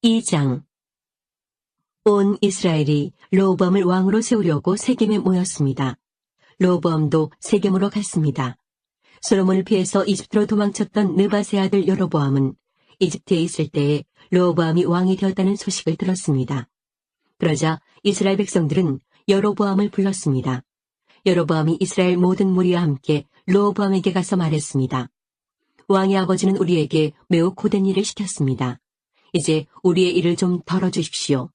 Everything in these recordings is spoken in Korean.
2장. 온 이스라엘이 르호보암을 왕으로 세우려고 세겜에 모였습니다. 르호보암도 세겜으로 갔습니다. 솔로몬을 피해서 이집트로 도망쳤던 느밧의 아들 여로보암은 이집트에 있을 때에 르호보암이 왕이 되었다는 소식을 들었습니다. 그러자 이스라엘 백성들은 여로보암을 불렀습니다. 여로보암이 이스라엘 모든 무리와 함께 르호보암에게 가서 말했습니다. 왕의 아버지는 우리에게 매우 고된 일을 시켰습니다. 이제 우리의 일을 좀 덜어주십시오.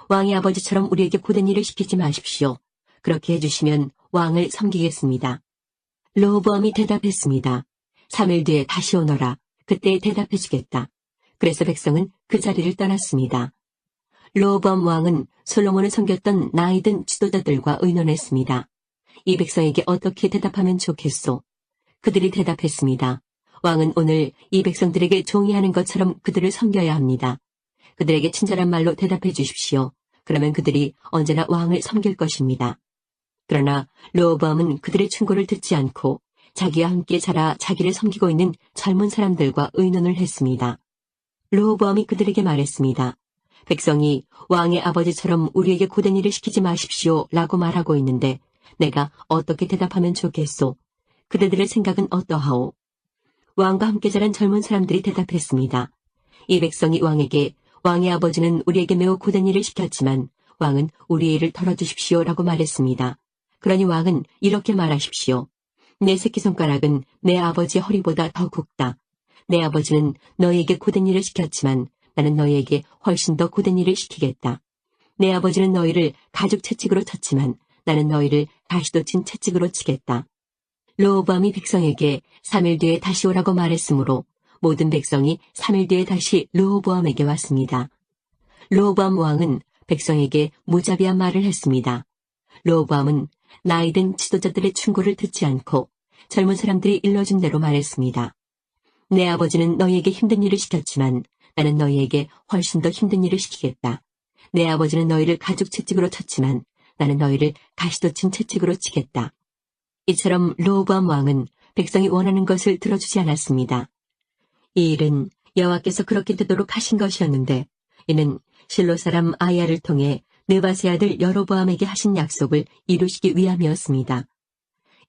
왕의 아버지처럼 우리에게 고된 일을 시키지 마십시오. 그렇게 해주시면 왕을 섬기겠습니다. 르호보암이 대답했습니다. 3일 뒤에 다시 오너라. 그때 대답해주겠다. 그래서 백성은 그 자리를 떠났습니다. 르호보암 왕은 솔로몬을 섬겼던 나이든 지도자들과 의논했습니다. 이 백성에게 어떻게 대답하면 좋겠소? 그들이 대답했습니다. 왕은 오늘 이 백성들에게 종이하는 것처럼 그들을 섬겨야 합니다. 그들에게 친절한 말로 대답해 주십시오. 그러면 그들이 언제나 왕을 섬길 것입니다. 그러나 르호보암은 그들의 충고를 듣지 않고 자기와 함께 자라 자기를 섬기고 있는 젊은 사람들과 의논을 했습니다. 르호보암이 그들에게 말했습니다. 백성이 왕의 아버지처럼 우리에게 고된 일을 시키지 마십시오 라고 말하고 있는데 내가 어떻게 대답하면 좋겠소? 그대들의 생각은 어떠하오? 왕과 함께 자란 젊은 사람들이 대답했습니다. 이 백성이 왕에게 왕의 아버지는 우리에게 매우 고된 일을 시켰지만 왕은 우리의 일을 덜어주십시오 라고 말했습니다. 그러니 왕은 이렇게 말하십시오. 내 새끼손가락은 내 아버지의 허리보다 더 굵다. 내 아버지는 너희에게 고된 일을 시켰지만 나는 너희에게 훨씬 더 고된 일을 시키겠다. 내 아버지는 너희를 가죽 채찍으로 쳤지만 나는 너희를 가시도 친 채찍으로 치겠다. 르호보암이 백성에게 3일 뒤에 다시 오라고 말했으므로 모든 백성이 3일 뒤에 다시 르호보암에게 왔습니다. 르호보암 왕은 백성에게 무자비한 말을 했습니다. 르호보암은 나이든 지도자들의 충고를 듣지 않고 젊은 사람들이 일러준 대로 말했습니다. 내 아버지는 너희에게 힘든 일을 시켰지만 나는 너희에게 훨씬 더 힘든 일을 시키겠다. 내 아버지는 너희를 가죽 채찍으로 쳤지만 나는 너희를 가시도 친 채찍으로 치겠다. 이처럼 르호보암 왕은 백성이 원하는 것을 들어주지 않았습니다. 이 일은 여호와께서 그렇게 되도록 하신 것이었는데 이는 실로 사람 아이야를 통해 느밧의 아들 여로보암에게 하신 약속을 이루시기 위함이었습니다.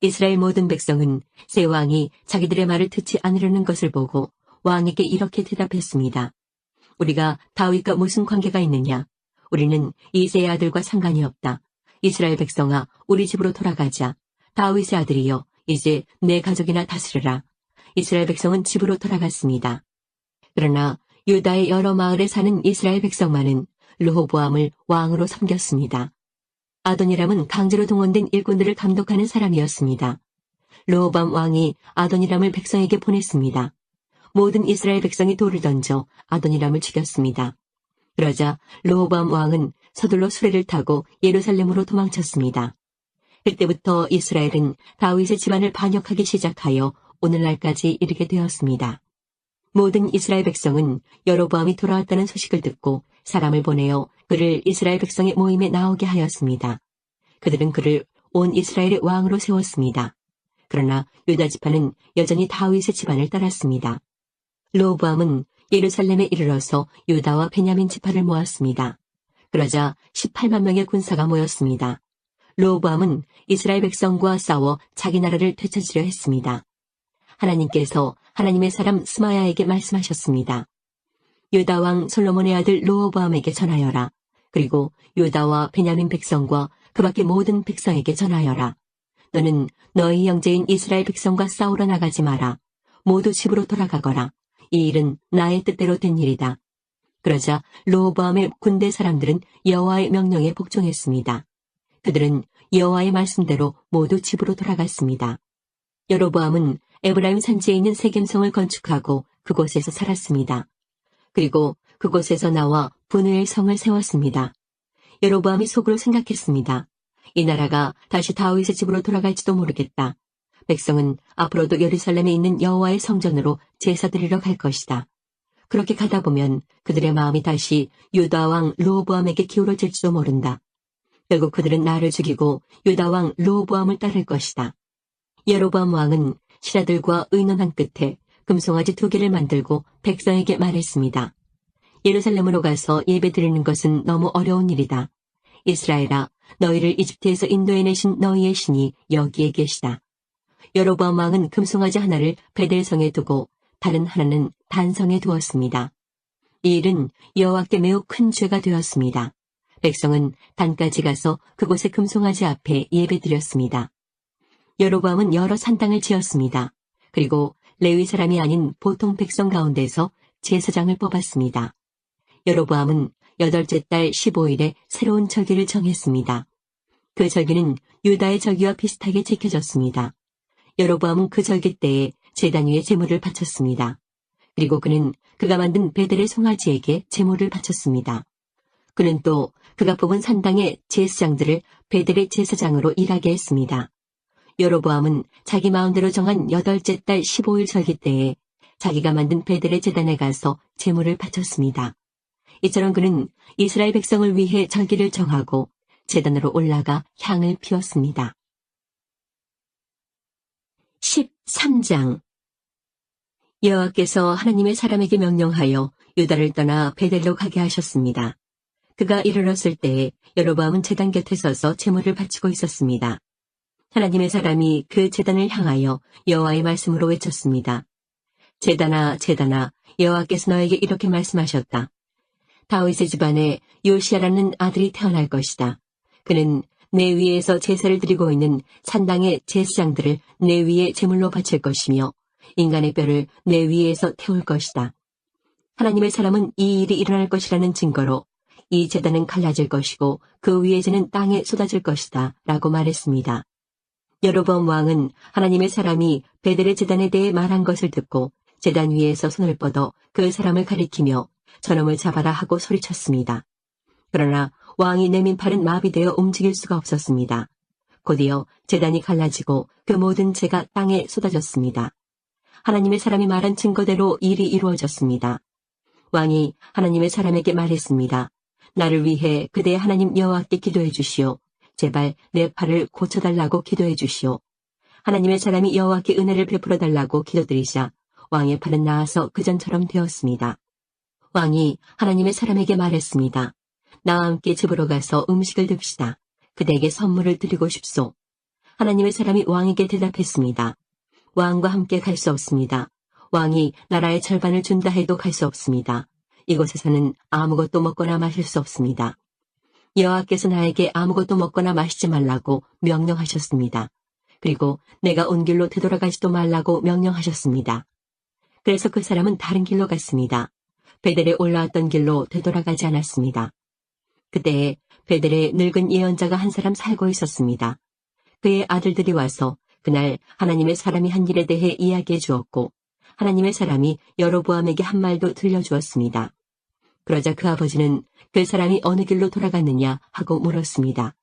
이스라엘 모든 백성은 새 왕이 자기들의 말을 듣지 않으려는 것을 보고 왕에게 이렇게 대답했습니다. 우리가 다윗과 무슨 관계가 있느냐? 우리는 이새의 아들과 상관이 없다. 이스라엘 백성아, 우리 집으로 돌아가자. 다윗의 아들이여, 이제 내 가족이나 다스려라. 이스라엘 백성은 집으로 돌아갔습니다. 그러나 유다의 여러 마을에 사는 이스라엘 백성만은 르호보암을 왕으로 섬겼습니다. 아도니람은 강제로 동원된 일꾼들을 감독하는 사람이었습니다. 르호보암 왕이 아도니람을 백성에게 보냈습니다. 모든 이스라엘 백성이 돌을 던져 아도니람을 죽였습니다. 그러자 르호보암 왕은 서둘러 수레를 타고 예루살렘으로 도망쳤습니다. 그때부터 이스라엘은 다윗의 집안을 반역하기 시작하여 오늘날까지 이르게 되었습니다. 모든 이스라엘 백성은 여로보암이 돌아왔다는 소식을 듣고 사람을 보내어 그를 이스라엘 백성의 모임에 나오게 하였습니다. 그들은 그를 온 이스라엘의 왕으로 세웠습니다. 그러나 유다 지파는 여전히 다윗의 집안을 따랐습니다. 르호보암은 예루살렘에 이르러서 유다와 베냐민 지파를 모았습니다. 그러자 18만 명의 군사가 모였습니다. 르호보암은 이스라엘 백성과 싸워 자기 나라를 되찾으려 했습니다. 하나님께서 하나님의 사람 스마야에게 말씀하셨습니다. 유다 왕 솔로몬의 아들 르호보암에게 전하여라. 그리고 유다와 베냐민 백성과 그 밖의 모든 백성에게 전하여라. 너는 너희 형제인 이스라엘 백성과 싸우러 나가지 마라. 모두 집으로 돌아가거라. 이 일은 나의 뜻대로 된 일이다. 그러자 르호보암의 군대 사람들은 여호와의 명령에 복종했습니다. 그들은 여호와의 말씀대로 모두 집으로 돌아갔습니다. 여로보암은 에브라임 산지에 있는 세겜성을 건축하고 그곳에서 살았습니다. 그리고 그곳에서 나와 분우엘 성을 세웠습니다. 여로보암이 속으로 생각했습니다. 이 나라가 다시 다윗의 집으로 돌아갈지도 모르겠다. 백성은 앞으로도 예루살렘에 있는 여호와의 성전으로 제사 드리러 갈 것이다. 그렇게 가다 보면 그들의 마음이 다시 유다 왕 르호보암에게 기울어질지도 모른다. 결국 그들은 나를 죽이고 유다 왕 르호보암을 따를 것이다. 여로보암 왕은 신하들과 의논한 끝에 금송아지 2개를 만들고 백성에게 말했습니다. 예루살렘으로 가서 예배드리는 것은 너무 어려운 일이다. 이스라엘아, 너희를 이집트에서 인도해내신 너희의 신이 여기에 계시다. 여로보암 왕은 금송아지 하나를 베델성에 두고 다른 하나는 단성에 두었습니다. 이 일은 여호와께 매우 큰 죄가 되었습니다. 백성은 단까지 가서 그곳의 금송아지 앞에 예배드렸습니다. 여로보암은 여러 산당을 지었습니다. 그리고 레위 사람이 아닌 보통 백성 가운데서 제사장을 뽑았습니다. 여로보암은 8째 달 15일에 새로운 절기를 정했습니다. 그 절기는 유다의 절기와 비슷하게 지켜졌습니다. 여로보암은 그 절기 때에 제단 위에 제물을 바쳤습니다. 그리고 그는 그가 만든 베델의 송아지에게 제물을 바쳤습니다. 그는 또 그가 뽑은 산당의 제사장들을 베델의 제사장으로 일하게 했습니다. 여로보암은 자기 마음대로 정한 8째 달 15일 절기 때에 자기가 만든 베델의 제단에 가서 제물을 바쳤습니다. 이처럼 그는 이스라엘 백성을 위해 절기를 정하고 제단으로 올라가 향을 피웠습니다. 13장 여호와께서 하나님의 사람에게 명령하여 유다를 떠나 베델로 가게 하셨습니다. 그가 이르렀을 때에 여로보암은 제단 곁에 서서 제물을 바치고 있었습니다. 하나님의 사람이 그 제단을 향하여 여호와의 말씀으로 외쳤습니다. 제단아, 제단아, 여호와께서 너에게 이렇게 말씀하셨다. 다윗의 집안에 요시아라는 아들이 태어날 것이다. 그는 내 위에서 제사를 드리고 있는 산당의 제사장들을 내 위에 제물로 바칠 것이며 인간의 뼈를 내 위에서 태울 것이다. 하나님의 사람은 이 일이 일어날 것이라는 증거로 이 제단은 갈라질 것이고 그 위에 재는 땅에 쏟아질 것이다 라고 말했습니다. 여로보암 왕은 하나님의 사람이 베델의 제단에 대해 말한 것을 듣고 제단 위에서 손을 뻗어 그 사람을 가리키며 저놈을 잡아라 하고 소리쳤습니다. 그러나 왕이 내민 팔은 마비되어 움직일 수가 없었습니다. 곧이어 제단이 갈라지고 그 모든 재가 땅에 쏟아졌습니다. 하나님의 사람이 말한 증거대로 일이 이루어졌습니다. 왕이 하나님의 사람에게 말했습니다. 나를 위해 그대의 하나님 여호와께 기도해 주시오. 제발 내 팔을 고쳐달라고 기도해 주시오. 하나님의 사람이 여호와께 은혜를 베풀어 달라고 기도드리자 왕의 팔은 나아서 그전처럼 되었습니다. 왕이 하나님의 사람에게 말했습니다. 나와 함께 집으로 가서 음식을 듭시다. 그대에게 선물을 드리고 싶소. 하나님의 사람이 왕에게 대답했습니다. 왕과 함께 갈 수 없습니다. 왕이 나라의 절반을 준다 해도 갈 수 없습니다. 이곳에서는 아무것도 먹거나 마실 수 없습니다. 여호와께서 나에게 아무것도 먹거나 마시지 말라고 명령하셨습니다. 그리고 내가 온 길로 되돌아가지도 말라고 명령하셨습니다. 그래서 그 사람은 다른 길로 갔습니다. 베델에 올라왔던 길로 되돌아가지 않았습니다. 그때에 베델에 늙은 예언자가 한 사람 살고 있었습니다. 그의 아들들이 와서 그날 하나님의 사람이 한 일에 대해 이야기해 주었고 하나님의 사람이 여로보암에게 한 말도 들려주었습니다. 그러자 그 아버지는 그 사람이 어느 길로 돌아갔느냐 하고 물었습니다.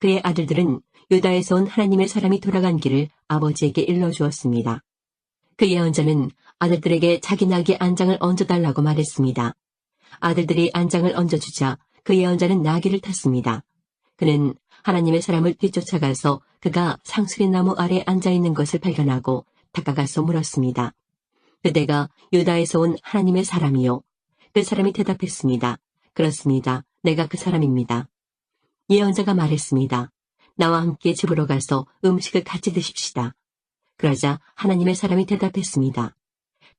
그의 아들들은 유다에서 온 하나님의 사람이 돌아간 길을 아버지에게 일러주었습니다. 그 예언자는 아들들에게 자기 나귀에 안장을 얹어달라고 말했습니다. 아들들이 안장을 얹어주자 그 예언자는 나귀를 탔습니다. 그는 하나님의 사람을 뒤쫓아가서 그가 상수리나무 아래 앉아있는 것을 발견하고 다가가서 물었습니다. 그대가 유다에서 온 하나님의 사람이요. 그 사람이 대답했습니다. 그렇습니다. 내가 그 사람입니다. 예언자가 말했습니다. 나와 함께 집으로 가서 음식을 같이 드십시다. 그러자 하나님의 사람이 대답했습니다.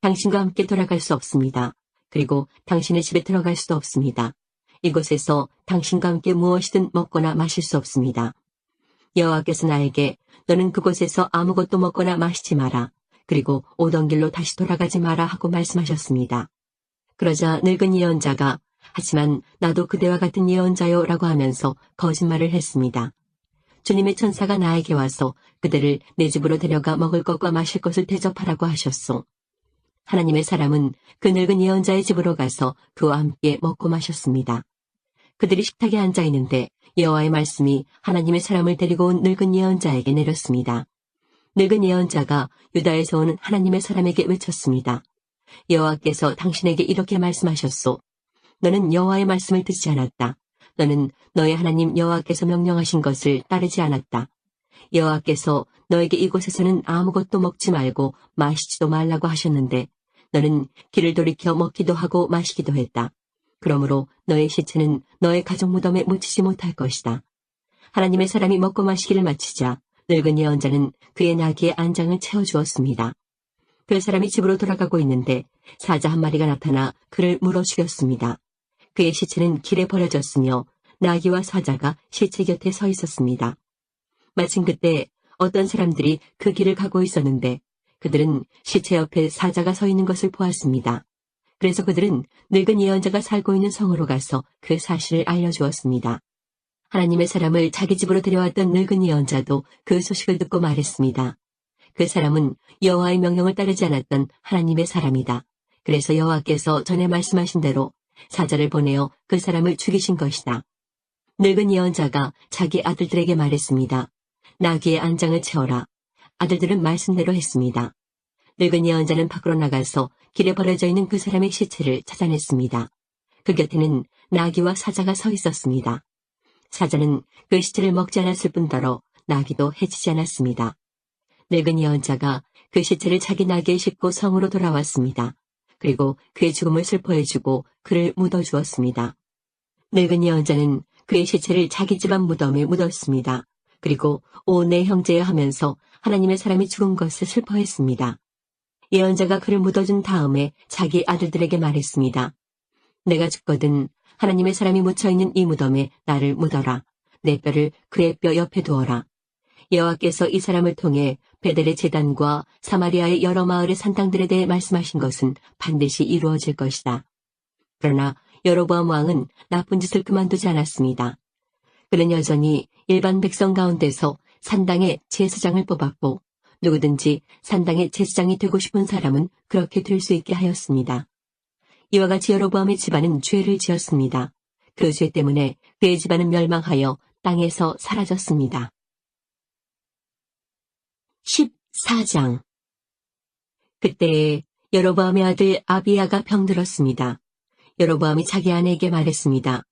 당신과 함께 돌아갈 수 없습니다. 그리고 당신의 집에 들어갈 수도 없습니다. 이곳에서 당신과 함께 무엇이든 먹거나 마실 수 없습니다. 여호와께서 나에게 너는 그곳에서 아무것도 먹거나 마시지 마라. 그리고 오던 길로 다시 돌아가지 마라 하고 말씀하셨습니다. 그러자 늙은 예언자가 하지만 나도 그대와 같은 예언자요 라고 하면서 거짓말을 했습니다. 주님의 천사가 나에게 와서 그들을 내 집으로 데려가 먹을 것과 마실 것을 대접하라고 하셨소. 하나님의 사람은 그 늙은 예언자의 집으로 가서 그와 함께 먹고 마셨습니다. 그들이 식탁에 앉아 있는데 여호와의 말씀이 하나님의 사람을 데리고 온 늙은 예언자에게 내렸습니다. 늙은 예언자가 유다에서 온 하나님의 사람에게 외쳤습니다. 여호와께서 당신에게 이렇게 말씀하셨소. 너는 여호와의 말씀을 듣지 않았다. 너는 너의 하나님 여호와께서 명령하신 것을 따르지 않았다. 여호와께서 너에게 이곳에서는 아무것도 먹지 말고 마시지도 말라고 하셨는데 너는 길을 돌이켜 먹기도 하고 마시기도 했다. 그러므로 너의 시체는 너의 가족 무덤에 묻히지 못할 것이다. 하나님의 사람이 먹고 마시기를 마치자 늙은 예언자는 그의 나귀의 안장을 채워주었습니다. 그 사람이 집으로 돌아가고 있는데 사자 한 마리가 나타나 그를 물어 죽였습니다. 그의 시체는 길에 버려졌으며 나귀와 사자가 시체 곁에 서 있었습니다. 마침 그때 어떤 사람들이 그 길을 가고 있었는데 그들은 시체 옆에 사자가 서 있는 것을 보았습니다. 그래서 그들은 늙은 예언자가 살고 있는 성으로 가서 그 사실을 알려주었습니다. 하나님의 사람을 자기 집으로 데려왔던 늙은 예언자도 그 소식을 듣고 말했습니다. 그 사람은 여호와의 명령을 따르지 않았던 하나님의 사람이다. 그래서 여호와께서 전에 말씀하신 대로 사자를 보내어 그 사람을 죽이신 것이다. 늙은 예언자가 자기 아들들에게 말했습니다. 나귀의 안장을 채워라. 아들들은 말씀대로 했습니다. 늙은 예언자는 밖으로 나가서 길에 버려져 있는 그 사람의 시체를 찾아냈습니다. 그 곁에는 나귀와 사자가 서 있었습니다. 사자는 그 시체를 먹지 않았을 뿐더러 나귀도 해치지 않았습니다. 늙은 예언자가 그 시체를 자기 나귀에 싣고 성으로 돌아왔습니다. 그리고 그의 죽음을 슬퍼해주고 그를 묻어주었습니다. 늙은 예언자는 그의 시체를 자기 집안 무덤에 묻었습니다. 그리고 오 내 형제여 하면서 하나님의 사람이 죽은 것을 슬퍼했습니다. 예언자가 그를 묻어준 다음에 자기 아들들에게 말했습니다. 내가 죽거든 하나님의 사람이 묻혀있는 이 무덤에 나를 묻어라. 내 뼈를 그의 뼈 옆에 두어라. 여호와께서 이 사람을 통해 베델의 제단과 사마리아의 여러 마을의 산당들에 대해 말씀하신 것은 반드시 이루어질 것이다. 그러나 여로보암 왕은 나쁜 짓을 그만두지 않았습니다. 그는 여전히 일반 백성 가운데서 산당의 제사장을 뽑았고 누구든지 산당의 제사장이 되고 싶은 사람은 그렇게 될 수 있게 하였습니다. 이와 같이 여로보암의 집안은 죄를 지었습니다. 그 죄 때문에 그의 집안은 멸망하여 땅에서 사라졌습니다. 14장. 그때에 여로보암의 아들 아비야가 병들었습니다. 여로보암이 자기 아내에게 말했습니다.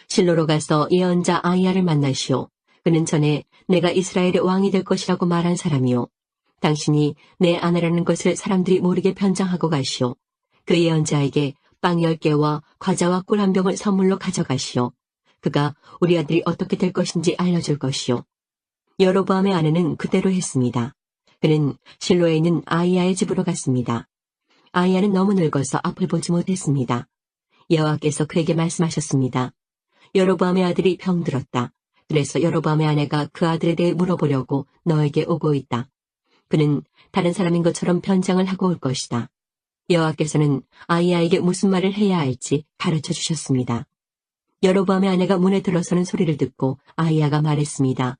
실로로 가서 예언자 아이야를 만나시오. 그는 전에 내가 이스라엘의 왕이 될 것이라고 말한 사람이요. 당신이 내 아내라는 것을 사람들이 모르게 변장하고 가시오. 그 예언자에게 빵 10개와 과자와 꿀 한 병을 선물로 가져가시오. 그가 우리 아들이 어떻게 될 것인지 알려줄 것이오. 여로보암의 아내는 그대로 했습니다. 그는 실로에 있는 아이야의 집으로 갔습니다. 아이야는 너무 늙어서 앞을 보지 못했습니다. 여호와께서 그에게 말씀하셨습니다. 여로보암의 아들이 병들었다. 그래서 여로보암의 아내가 그 아들에 대해 물어보려고 너에게 오고 있다. 그는 다른 사람인 것처럼 변장을 하고 올 것이다. 여호와께서는 아이야에게 무슨 말을 해야 할지 가르쳐 주셨습니다. 여로보암의 아내가 문에 들어서는 소리를 듣고 아이야가 말했습니다.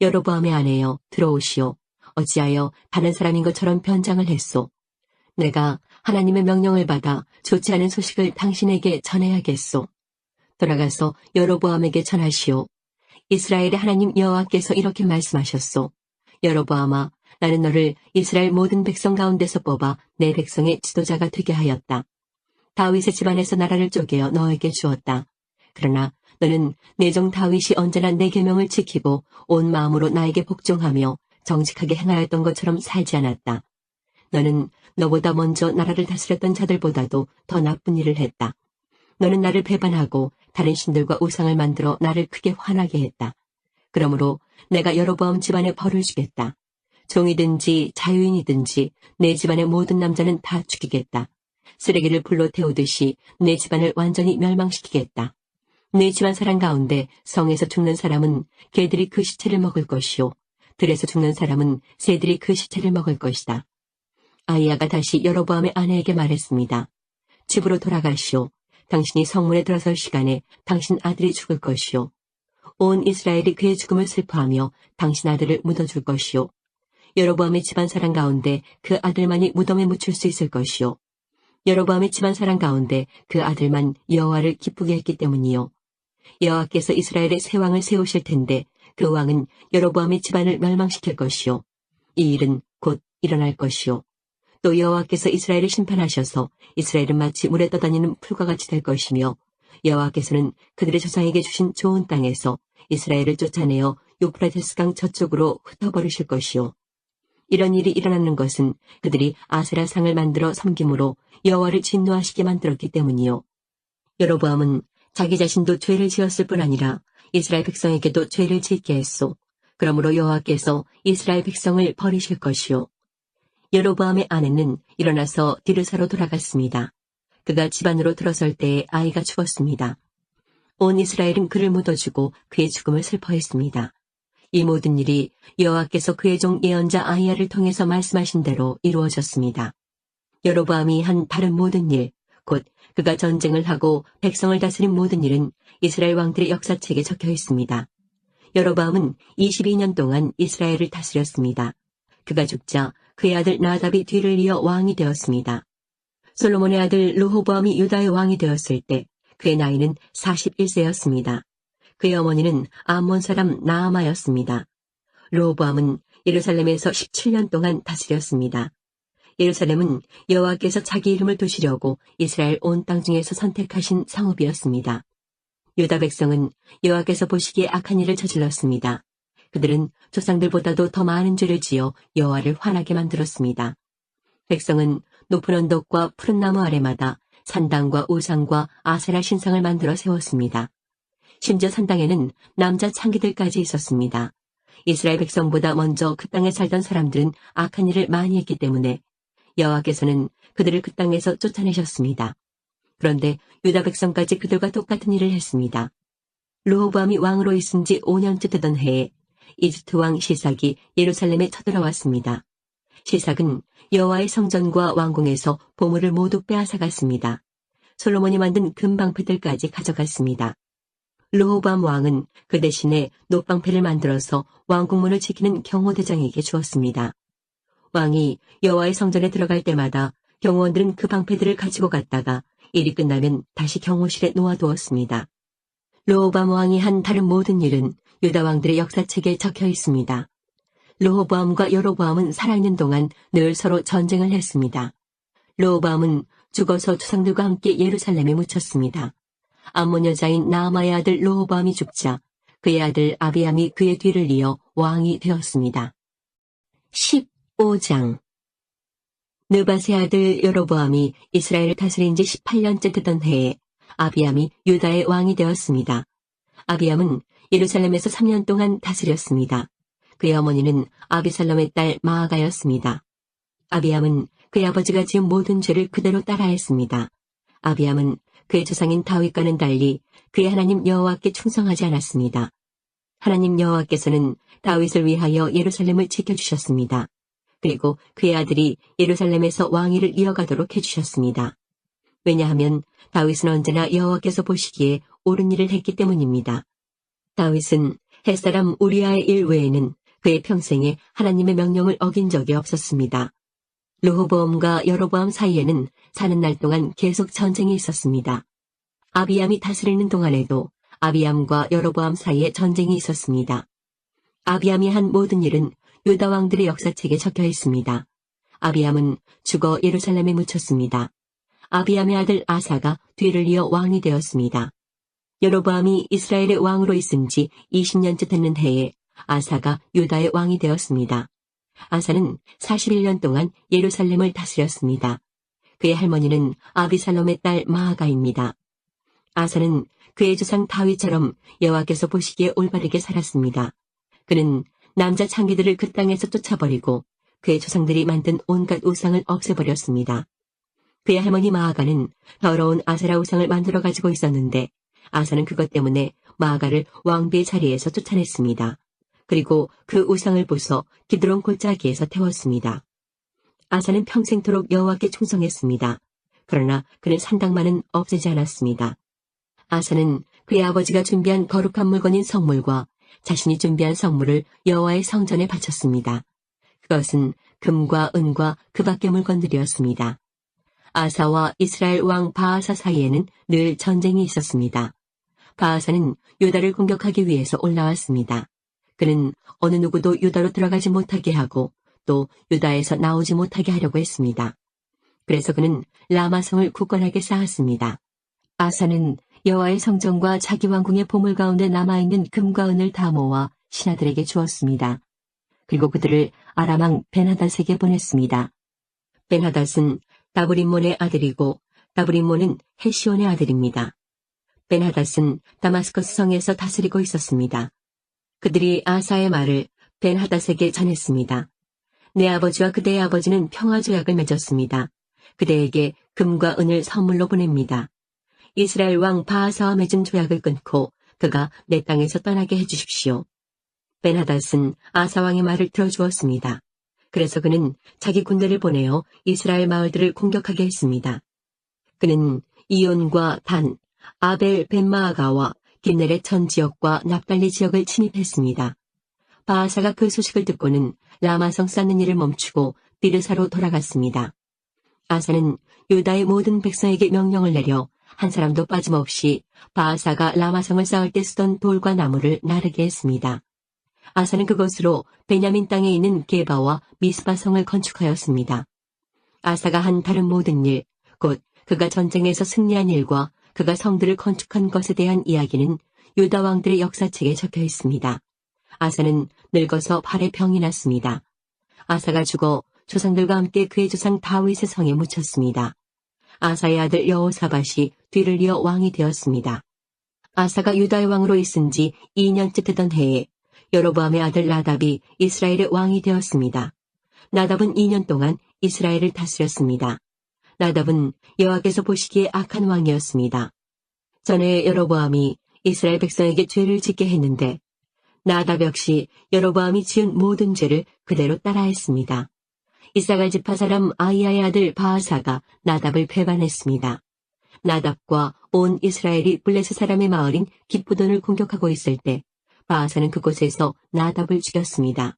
여로보암의 아내여 들어오시오. 어찌하여 다른 사람인 것처럼 변장을 했소. 내가 하나님의 명령을 받아 좋지 않은 소식을 당신에게 전해야겠소. 돌아가서 여로보암에게 전하시오. 이스라엘의 하나님 여호와께서 이렇게 말씀하셨소. 여로보암아, 나는 너를 이스라엘 모든 백성 가운데서 뽑아 내 백성의 지도자가 되게 하였다. 다윗의 집안에서 나라를 쪼개어 너에게 주었다. 그러나 너는 내 종 다윗이 언제나 내 계명을 지키고 온 마음으로 나에게 복종하며 정직하게 행하였던 것처럼 살지 않았다. 너는 너보다 먼저 나라를 다스렸던 자들보다도 더 나쁜 일을 했다. 너는 나를 배반하고 다른 신들과 우상을 만들어 나를 크게 화나게 했다. 그러므로 내가 여로보암 집안에 벌을 주겠다. 종이든지 자유인이든지 내 집안의 모든 남자는 다 죽이겠다. 쓰레기를 불로 태우듯이 내 집안을 완전히 멸망시키겠다. 내 집안 사람 가운데 성에서 죽는 사람은 개들이 그 시체를 먹을 것이요. 들에서 죽는 사람은 새들이 그 시체를 먹을 것이다. 아이야가 다시 여로보암의 아내에게 말했습니다. 집으로 돌아가시오. 당신이 성문에 들어설 시간에 당신 아들이 죽을 것이오. 온 이스라엘이 그의 죽음을 슬퍼하며 당신 아들을 묻어줄 것이오. 여로보암의 집안 사람 가운데 그 아들만이 무덤에 묻힐 수 있을 것이오. 여로보암의 집안 사람 가운데 그 아들만 여호와를 기쁘게 했기 때문이요. 여호와께서 이스라엘의 새 왕을 세우실 텐데 그 왕은 여로보암의 집안을 멸망시킬 것이요. 이 일은 곧 일어날 것이요. 또 여호와께서 이스라엘을 심판하셔서 이스라엘은 마치 물에 떠다니는 풀과 같이 될 것이며 여호와께서는 그들의 조상에게 주신 좋은 땅에서 이스라엘을 쫓아내어 유프라테스강 저쪽으로 흩어버리실 것이요. 이런 일이 일어나는 것은 그들이 아세라 상을 만들어 섬김으로 여호와를 진노하시게 만들었기 때문이요. 여로보암은 자기 자신도 죄를 지었을 뿐 아니라 이스라엘 백성에게도 죄를 짓게 했소. 그러므로 여호와께서 이스라엘 백성을 버리실 것이요. 여로보암의 아내는 일어나서 디르사로 돌아갔습니다. 그가 집안으로 들어설 때에 아이가 죽었습니다. 온 이스라엘은 그를 묻어주고 그의 죽음을 슬퍼했습니다. 이 모든 일이 여호와께서 그의 종 예언자 아히야를 통해서 말씀하신 대로 이루어졌습니다. 여로보암이 한 다른 모든 일, 곧 그가 전쟁을 하고 백성을 다스린 모든 일은 이스라엘 왕들의 역사책에 적혀 있습니다. 여로보암은 22년 동안 이스라엘을 다스렸습니다. 그가 죽자 그의 아들 나답이 뒤를 이어 왕이 되었습니다. 솔로몬의 아들 르호보암이 유다의 왕이 되었을 때 그의 나이는 41세였습니다. 그의 어머니는 암몬 사람 나아마였습니다. 르호보암은 예루살렘에서 17년 동안 다스렸습니다. 예루살렘은 여호와께서 자기 이름을 두시려고 이스라엘 온 땅 중에서 선택하신 성읍이었습니다. 유다 백성은 여호와께서 보시기에 악한 일을 저질렀습니다. 그들은 조상들보다도 더 많은 죄를 지어 여호와를 화나게 만들었습니다. 백성은 높은 언덕과 푸른 나무 아래마다 산당과 우상과 아세라 신상을 만들어 세웠습니다. 심지어 산당에는 남자 창기들까지 있었습니다. 이스라엘 백성보다 먼저 그 땅에 살던 사람들은 악한 일을 많이 했기 때문에 여호와께서는 그들을 그 땅에서 쫓아내셨습니다. 그런데 유다 백성까지 그들과 똑같은 일을 했습니다. 르호보암이 왕으로 있은 지 5년째 되던 해에 이집트 왕 시삭이 예루살렘에 쳐들어왔습니다. 시삭은 여호와의 성전과 왕궁에서 보물을 모두 빼앗아갔습니다. 솔로몬이 만든 금방패들까지 가져갔습니다. 르호보암 왕은 그 대신에 놋방패를 만들어서 왕궁문을 지키는 경호대장에게 주었습니다. 왕이 여호와의 성전에 들어갈 때마다 경호원들은 그 방패들을 가지고 갔다가 일이 끝나면 다시 경호실에 놓아두었습니다. 르호보암 왕이 한 다른 모든 일은 유다 왕들의 역사책에 적혀 있습니다. 르호보암과 여로보암은 살아있는 동안 늘 서로 전쟁을 했습니다. 르호보암은 죽어서 조상들과 함께 예루살렘에 묻혔습니다. 암몬 여자인 나아마의 아들 르호보암이 죽자 그의 아들 아비암이 그의 뒤를 이어 왕이 되었습니다. 15장 느밧의 아들 여로보암이 이스라엘을 다스린 지 18년째 되던 해에 아비암이 유다의 왕이 되었습니다. 아비암은 예루살렘에서 3년 동안 다스렸습니다. 그의 어머니는 아비살롬의 딸 마아가였습니다. 아비암은 그의 아버지가 지은 모든 죄를 그대로 따라했습니다. 아비암은 그의 조상인 다윗과는 달리 그의 하나님 여호와께 충성하지 않았습니다. 하나님 여호와께서는 다윗을 위하여 예루살렘을 지켜주셨습니다. 그리고 그의 아들이 예루살렘에서 왕위를 이어가도록 해주셨습니다. 왜냐하면 다윗은 언제나 여호와께서 보시기에 옳은 일을 했기 때문입니다. 다윗은 햇사람 우리아의 일 외에는 그의 평생에 하나님의 명령을 어긴 적이 없었습니다. 르호보암과 여로보암 사이에는 사는 날 동안 계속 전쟁이 있었습니다. 아비암이 다스리는 동안에도 아비암과 여로보암 사이에 전쟁이 있었습니다. 아비암이 한 모든 일은 유다 왕들의 역사책에 적혀 있습니다. 아비암은 죽어 예루살렘에 묻혔습니다. 아비암의 아들 아사가 뒤를 이어 왕이 되었습니다. 여로보암이 이스라엘의 왕으로 있은 지 20년째 됐는 해에 아사가 유다의 왕이 되었습니다. 아사는 41년 동안 예루살렘을 다스렸습니다. 그의 할머니는 아비살롬의 딸 마아가입니다. 아사는 그의 조상 다윗처럼 여호와께서 보시기에 올바르게 살았습니다. 그는 남자 창기들을 그 땅에서 쫓아버리고 그의 조상들이 만든 온갖 우상을 없애버렸습니다. 그의 할머니 마아가는 더러운 아세라 우상을 만들어 가지고 있었는데 아사는 그것 때문에 마아가를 왕비의 자리에서 쫓아냈습니다. 그리고 그 우상을 부숴 기드론 골짜기에서 태웠습니다. 아사는 평생토록 여호와께 충성했습니다. 그러나 그는 산당만은 없애지 않았습니다. 아사는 그의 아버지가 준비한 거룩한 물건인 성물과 자신이 준비한 성물을 여호와의 성전에 바쳤습니다. 그것은 금과 은과 그 밖의 물건들이었습니다. 아사와 이스라엘 왕 바아사 사이에는 늘 전쟁이 있었습니다. 바아사는 유다를 공격하기 위해서 올라왔습니다. 그는 어느 누구도 유다로 들어가지 못하게 하고 또 유다에서 나오지 못하게 하려고 했습니다. 그래서 그는 라마성을 굳건하게 쌓았습니다. 아사는 여호와의 성전과 자기 왕궁의 보물 가운데 남아있는 금과 은을 다 모아 신하들에게 주었습니다. 그리고 그들을 아람왕 벤하닷에게 보냈습니다. 벤하닷은 다브림몬의 아들이고 다브림몬은 헤시온의 아들입니다. 벤하닷은 다마스커스 성에서 다스리고 있었습니다. 그들이 아사의 말을 벤하닷에게 전했습니다. 내 아버지와 그대의 아버지는 평화조약을 맺었습니다. 그대에게 금과 은을 선물로 보냅니다. 이스라엘 왕 바하사와 맺은 조약을 끊고 그가 내 땅에서 떠나게 해주십시오. 벤하닷은 아사 왕의 말을 들어주었습니다. 그래서 그는 자기 군대를 보내어 이스라엘 마을들을 공격하게 했습니다. 그는 이온과 단, 아벨 벤마아가와 긴네렛 전 지역과 납달리 지역을 침입했습니다. 바하사가 그 소식을 듣고는 라마성 쌓는 일을 멈추고 디르사로 돌아갔습니다. 아사는 유다의 모든 백성에게 명령을 내려 한 사람도 빠짐없이 바하사가 라마성을 쌓을 때 쓰던 돌과 나무를 나르게 했습니다. 아사는 그것으로 베냐민 땅에 있는 게바와 미스바성을 건축하였습니다. 아사가 한 다른 모든 일, 곧 그가 전쟁에서 승리한 일과 그가 성들을 건축한 것에 대한 이야기는 유다 왕들의 역사책에 적혀 있습니다. 아사는 늙어서 발에 병이 났습니다. 아사가 죽어 조상들과 함께 그의 조상 다윗의 성에 묻혔습니다. 아사의 아들 여호사밧이 뒤를 이어 왕이 되었습니다. 아사가 유다의 왕으로 있은 지 2년째 되던 해에 여로보암의 아들 나답이 이스라엘의 왕이 되었습니다. 나답은 2년 동안 이스라엘을 다스렸습니다. 나답은 여호와께서 보시기에 악한 왕이었습니다. 전에 여로보암이 이스라엘 백성에게 죄를 짓게 했는데 나답 역시 여로보암이 지은 모든 죄를 그대로 따라했습니다. 이사갈 지파 사람 아이야의 아들 바하사가 나답을 배반했습니다. 나답과 온 이스라엘이 블레셋 사람의 마을인 기브돈을 공격하고 있을 때 바하사는 그곳에서 나답을 죽였습니다.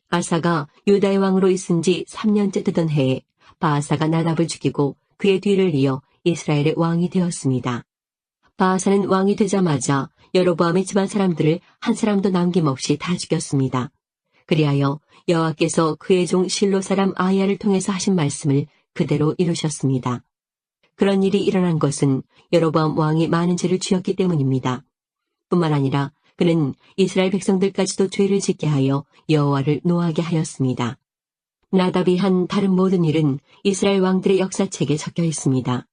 아사가 유다의 왕으로 있은 지 3년째 되던 해에 바하사가 나답을 죽이고 그의 뒤를 이어 이스라엘의 왕이 되었습니다. 바하사는 왕이 되자마자 여로보암의 집안 사람들을 한 사람도 남김없이 다 죽였습니다. 그리하여 여호와께서 그의 종 실로 사람 아이야를 통해서 하신 말씀을 그대로 이루셨습니다. 그런 일이 일어난 것은 여로보암 왕이 많은 죄를 지었기 때문입니다. 뿐만 아니라 그는 이스라엘 백성들까지도 죄를 짓게 하여 여호와를 노하게 하였습니다. 나답이 한 다른 모든 일은 이스라엘 왕들의 역사책에 적혀 있습니다.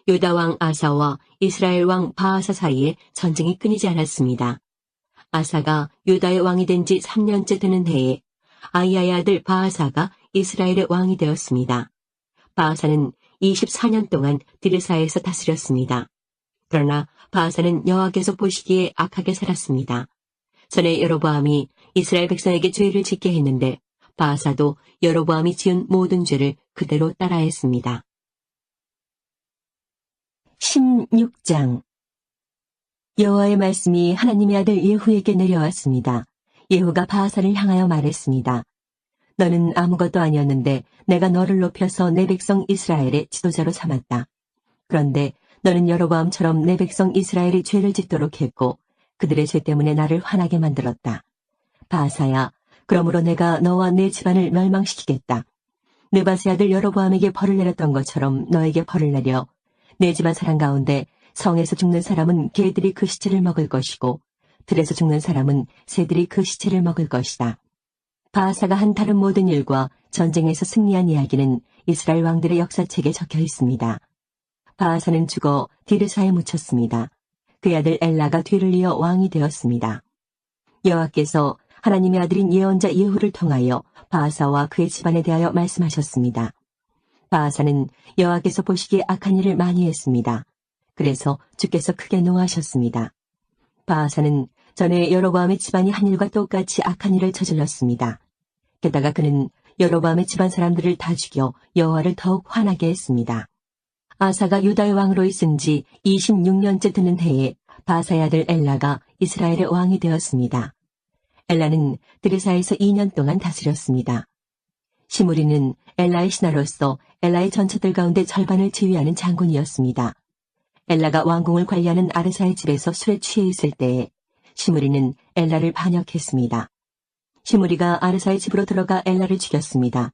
유다 왕 아사와 이스라엘 왕 바하사 사이에 전쟁이 끊이지 않았습니다. 아사가 유다의 왕이 된 지 3년째 되는 해에 아이야의 아들 바하사가 이스라엘의 왕이 되었습니다. 바하사는 24년 동안 디르사에서 다스렸습니다. 그러나 바하사는 여호와께서 보시기에 악하게 살았습니다. 전에 여로보암이 이스라엘 백성에게 죄를 짓게 했는데 바하사도 여로보암이 지은 모든 죄를 그대로 따라했습니다. 16장 여호와의 말씀이 하나님의 아들 예후에게 내려왔습니다. 예후가 바하사를 향하여 말했습니다. 너는 아무것도 아니었는데 내가 너를 높여서 내 백성 이스라엘의 지도자로 삼았다. 그런데 너는 여로보암처럼 내 백성 이스라엘이 죄를 짓도록 했고 그들의 죄 때문에 나를 화나게 만들었다. 바하사야, 그러므로 내가 너와 내 집안을 멸망시키겠다. 느밧의 아들 여로보암에게 벌을 내렸던 것처럼 너에게 벌을 내려 내 집안 사람 가운데 성에서 죽는 사람은 개들이 그 시체를 먹을 것이고 들에서 죽는 사람은 새들이 그 시체를 먹을 것이다. 바하사가 한 다른 모든 일과 전쟁에서 승리한 이야기는 이스라엘 왕들의 역사책에 적혀 있습니다. 바하사는 죽어 디르사에 묻혔습니다. 그의 아들 엘라가 뒤를 이어 왕이 되었습니다. 여호와께서 하나님의 아들인 예언자 예후를 통하여 바하사와 그의 집안에 대하여 말씀하셨습니다. 바하사는 여호와께서 보시기에 악한 일을 많이 했습니다. 그래서 주께서 크게 노하셨습니다. 바하사는 전에 여로보암의 집안이 한 일과 똑같이 악한 일을 저질렀습니다. 게다가 그는 여로보암의 집안 사람들을 다 죽여 여호와를 더욱 화나게 했습니다. 아사가 유다의 왕으로 있은 지 26년째 되는 해에 바하사의 아들 엘라가 이스라엘의 왕이 되었습니다. 엘라는 드르사에서 2년 동안 다스렸습니다. 시므리는 엘라의 신하로서 엘라의 전처들 가운데 절반을 지휘하는 장군이었습니다. 엘라가 왕궁을 관리하는 아르사의 집에서 술에 취해 있을 때에 시므리는 엘라를 반역했습니다. 시므리가 아르사의 집으로 들어가 엘라를 죽였습니다.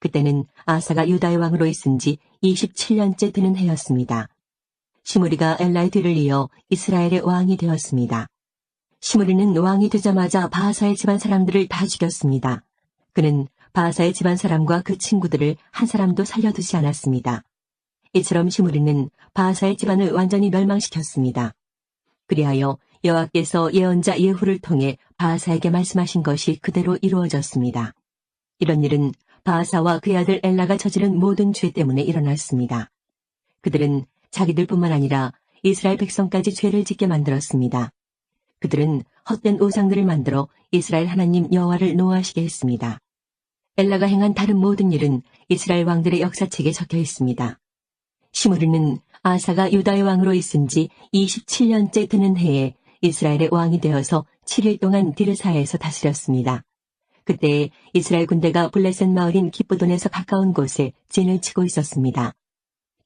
그때는 아사가 유다의 왕으로 있은 지 27년째 되는 해였습니다. 시므리가 엘라의 뒤를 이어 이스라엘의 왕이 되었습니다. 시므리는 왕이 되자마자 바하사의 집안 사람들을 다 죽였습니다. 그는 바하사의 집안 사람과 그 친구들을 한 사람도 살려두지 않았습니다. 이처럼 시므리는 바하사의 집안을 완전히 멸망시켰습니다. 그리하여 여호와께서 예언자 예후를 통해 바하사에게 말씀하신 것이 그대로 이루어졌습니다. 이런 일은 바하사와 그의 아들 엘라가 저지른 모든 죄 때문에 일어났습니다. 그들은 자기들뿐만 아니라 이스라엘 백성까지 죄를 짓게 만들었습니다. 그들은 헛된 우상들을 만들어 이스라엘 하나님 여호와를 노하시게 했습니다. 엘라가 행한 다른 모든 일은 이스라엘 왕들의 역사책에 적혀 있습니다. 시므리는 아사가 유다의 왕으로 있은 지 27년째 되는 해에 이스라엘의 왕이 되어서 7일 동안 디르사에서 다스렸습니다. 그때 이스라엘 군대가 블레셋 마을인 기브돈에서 가까운 곳에 진을 치고 있었습니다.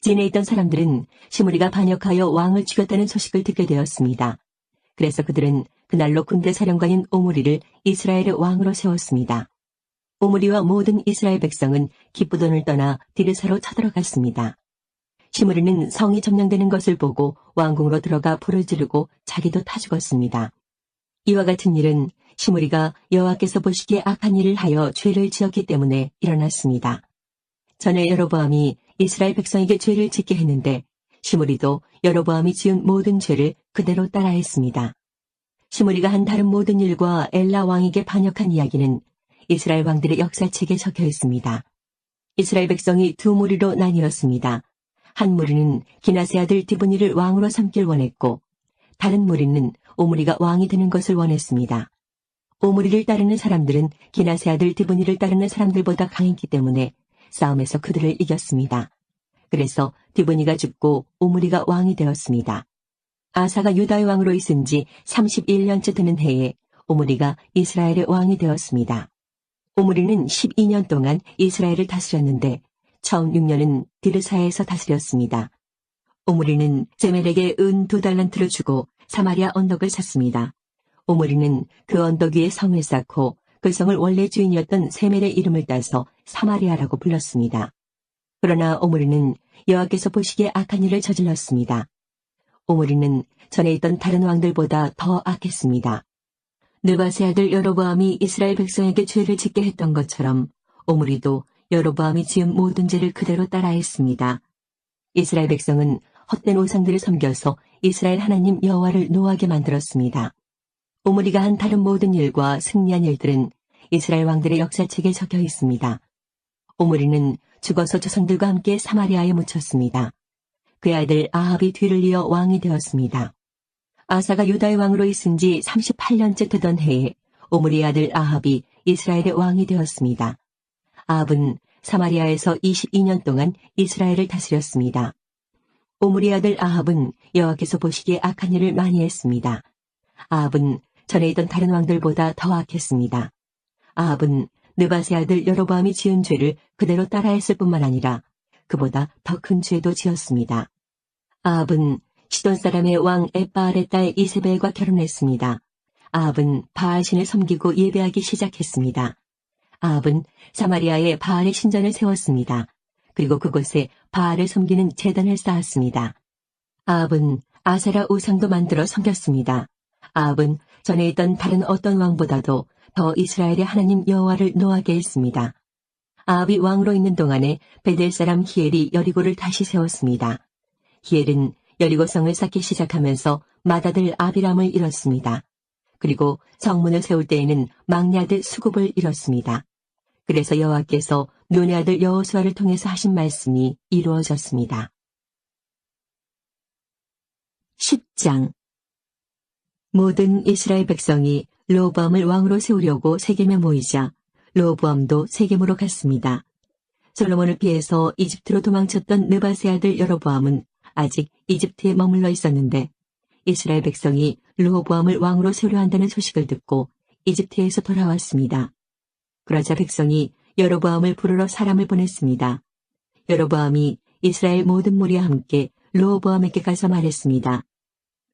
진에 있던 사람들은 시므리가 반역하여 왕을 죽였다는 소식을 듣게 되었습니다. 그래서 그들은 그날로 군대 사령관인 오므리를 이스라엘의 왕으로 세웠습니다. 오므리와 모든 이스라엘 백성은 기브돈을 떠나 디르사로 쳐들어갔습니다. 시므리는 성이 점령되는 것을 보고 왕궁으로 들어가 불을 지르고 자기도 타 죽었습니다. 이와 같은 일은 시므리가 여호와께서 보시기에 악한 일을 하여 죄를 지었기 때문에 일어났습니다. 전에 여로보암이 이스라엘 백성에게 죄를 짓게 했는데 시므리도 여로보암이 지은 모든 죄를 그대로 따라했습니다. 시므리가 한 다른 모든 일과 엘라 왕에게 반역한 이야기는 이스라엘 왕들의 역사책에 적혀 있습니다. 이스라엘 백성이 두 무리로 나뉘었습니다. 한 무리는 기낫의 아들 디브니를 왕으로 삼길 원했고 다른 무리는 오므리가 왕이 되는 것을 원했습니다. 오므리를 따르는 사람들은 기낫의 아들 디브니를 따르는 사람들보다 강했기 때문에 싸움에서 그들을 이겼습니다. 그래서 디브니가 죽고 오므리가 왕이 되었습니다. 아사가 유다의 왕으로 있은 지 31년째 되는 해에 오므리가 이스라엘의 왕이 되었습니다. 오므리는 12년 동안 이스라엘을 다스렸는데 처음 6년은 디르사에서 다스렸습니다. 오므리는 세멜에게 은 2달란트를 주고 사마리아 언덕을 샀습니다. 오므리는 그 언덕 위에 성을 쌓고 그 성을 원래 주인이었던 세멜의 이름을 따서 사마리아라고 불렀습니다. 그러나 오므리는 여호와께서 보시기에 악한 일을 저질렀습니다. 오므리는 전에 있던 다른 왕들보다 더 악했습니다. 느밧의 아들 여로보암이 이스라엘 백성에게 죄를 짓게 했던 것처럼 오므리도 여로보암이 지은 모든 죄를 그대로 따라했습니다. 이스라엘 백성은 헛된 우상들을 섬겨서 이스라엘 하나님 여호와를 노하게 만들었습니다. 오므리가 한 다른 모든 일과 승리한 일들은 이스라엘 왕들의 역사책에 적혀 있습니다. 오므리는 죽어서 조상들과 함께 사마리아에 묻혔습니다. 그의 아들 아합이 뒤를 이어 왕이 되었습니다. 아사가 유다의 왕으로 있은 지 38년째 되던 해에 오므리의 아들 아합이 이스라엘의 왕이 되었습니다. 아합은 사마리아에서 22년 동안 이스라엘을 다스렸습니다. 오므리의 아들 아합은 여호와께서 보시기에 악한 일을 많이 했습니다. 아합은 전에 있던 다른 왕들보다 더 악했습니다. 아합은 느밧의 아들 여로보암이 지은 죄를 그대로 따라했을 뿐만 아니라 그보다 더 큰 죄도 지었습니다. 아합은 시돈 사람의 왕 엣바알의 딸 이세벨과 결혼했습니다. 아합은 바알신을 섬기고 예배하기 시작했습니다. 아합은 사마리아에 바알의 신전을 세웠습니다. 그리고 그곳에 바알을 섬기는 제단을 쌓았습니다. 아합은 아세라 우상도 만들어 섬겼습니다. 아합은 전에 있던 다른 어떤 왕보다도 더 이스라엘의 하나님 여호와를 노하게 했습니다. 아합이 왕으로 있는 동안에 베델 사람 히엘이 여리고를 다시 세웠습니다. 히엘은 여리고성을 쌓기 시작하면서 맏아들 아비람을 잃었습니다. 그리고 성문을 세울 때에는 막내 아들 수굽을 잃었습니다. 그래서 여호와께서 눈의 아들 여호수아를 통해서 하신 말씀이 이루어졌습니다. 10장 모든 이스라엘 백성이 르호보암을 왕으로 세우려고 세겜에 모이자 르호보암도 세겜으로 갔습니다. 솔로몬을 피해서 이집트로 도망쳤던 느밧의 아들 여로보암은 아직 이집트에 머물러 있었는데 이스라엘 백성이 르호보암을 왕으로 세우려 한다는 소식을 듣고 이집트에서 돌아왔습니다. 그러자 백성이 여로보암을 부르러 사람을 보냈습니다. 여로보암이 이스라엘 모든 무리와 함께 르호보암에게 가서 말했습니다.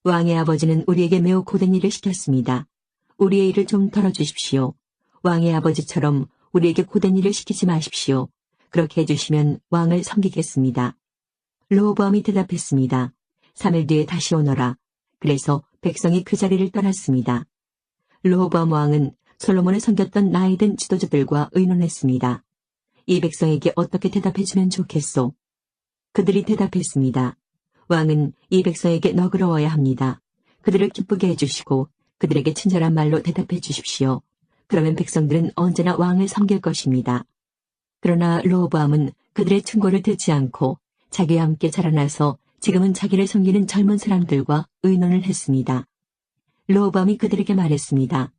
왕의 아버지는 우리에게 매우 고된 일을 시켰습니다. 우리의 일을 좀 덜어주십시오. 왕의 아버지처럼 우리에게 고된 일을 시키지 마십시오. 그렇게 해주시면 왕을 섬기겠습니다. 르호보암이 대답했습니다. 3일 뒤에 다시 오너라. 그래서 백성이 그 자리를 떠났습니다. 르호보암 왕은 솔로몬을 섬겼던 나이든 지도자들과 의논했습니다. 이 백성에게 어떻게 대답해주면 좋겠소? 그들이 대답했습니다. 왕은 이 백성에게 너그러워야 합니다. 그들을 기쁘게 해주시고 그들에게 친절한 말로 대답해 주십시오. 그러면 백성들은 언제나 왕을 섬길 것입니다. 그러나 르호보암은 그들의 충고를 듣지 않고 자기와 함께 자라나서 지금은 자기를 섬기는 젊은 사람들과 의논을 했습니다. 르호보암이 그들에게 말했습니다.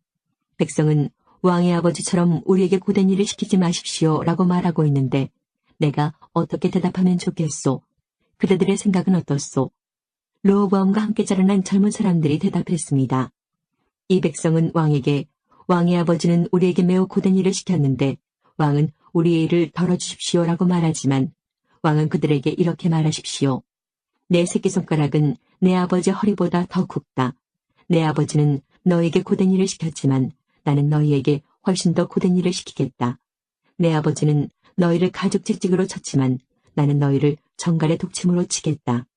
백성은 왕의 아버지처럼 우리에게 고된 일을 시키지 마십시오 라고 말하고 있는데 내가 어떻게 대답하면 좋겠소? 그대들의 생각은 어떻소? 르호보암과 함께 자라난 젊은 사람들이 대답했습니다. 이 백성은 왕에게 왕의 아버지는 우리에게 매우 고된 일을 시켰는데 왕은 우리의 일을 덜어주십시오 라고 말하지만 왕은 그들에게 이렇게 말하십시오. 내 새끼손가락은 내 아버지 허리보다 더 굵다. 내 아버지는 너에게 고된 일을 시켰지만 나는 너희에게 훨씬 더 고된 일을 시키겠다. 내 아버지는 너희를 가죽 채찍으로 쳤지만 나는 너희를 정갈의 독침으로 치겠다.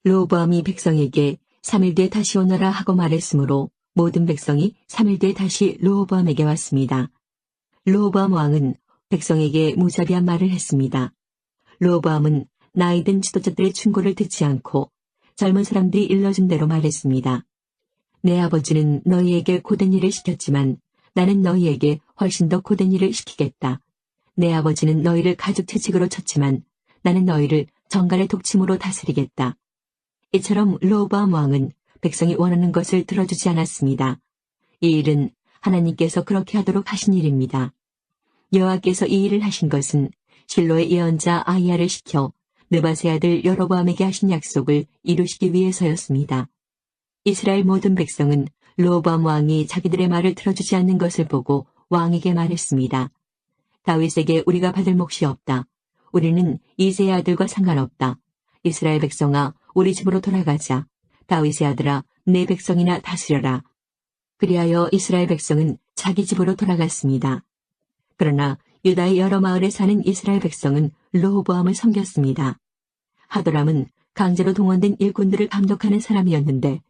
르호보암이 백성에게 3일 뒤에 다시 오너라 하고 말했으므로 모든 백성이 3일 뒤에 다시 르호보암에게 왔습니다. 르호보암 왕은 백성에게 무자비한 말을 했습니다. 르호보암은 나이든 지도자들의 충고를 듣지 않고 젊은 사람들이 일러준 대로 말했습니다. 내 아버지는 너희에게 고된 일을 시켰지만 나는 너희에게 훨씬 더 고된 일을 시키겠다. 내 아버지는 너희를 가죽 채찍으로 쳤지만 나는 너희를 정갈의 독침으로 다스리겠다. 이처럼 르호보암 왕은 백성이 원하는 것을 들어주지 않았습니다. 이 일은 하나님께서 그렇게 하도록 하신 일입니다. 여호와께서 이 일을 하신 것은 실로의 예언자 아히야를 시켜 느밧의 아들 여로보암에게 하신 약속을 이루시기 위해서였습니다. 이스라엘 모든 백성은 르호보암 왕이 자기들의 말을 들어주지 않는 것을 보고 왕에게 말했습니다. 다윗에게 우리가 받을 몫이 없다. 우리는 이새의 아들과 상관없다. 이스라엘 백성아, 우리 집으로 돌아가자. 다윗의 아들아, 내 백성이나 다스려라. 그리하여 이스라엘 백성은 자기 집으로 돌아갔습니다. 그러나 유다의 여러 마을에 사는 이스라엘 백성은 르호보암을 섬겼습니다. 하도람은 강제로 동원된 일꾼들을 감독하는 사람이었는데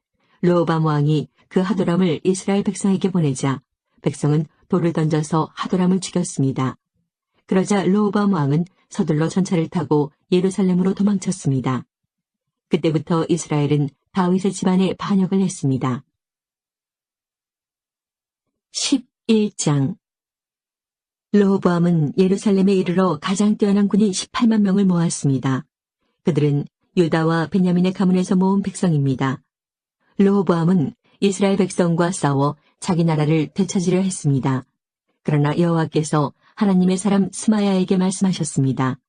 르호보암 왕이 그 하도람을 이스라엘 백성에게 보내자 백성은 돌을 던져서 하도람을 죽였습니다. 그러자 르호보암 왕은 서둘러 전차를 타고 예루살렘으로 도망쳤습니다. 그때부터 이스라엘은 다윗의 집안에 반역을 했습니다. 11장 르호보암은 예루살렘에 이르러 가장 뛰어난 군인 18만 명을 모았습니다. 그들은 유다와 베냐민의 가문에서 모은 백성입니다. 르호보암은 이스라엘 백성과 싸워 자기 나라를 되찾으려 했습니다. 그러나 여호와께서 하나님의 사람 스마야에게 말씀하셨습니다.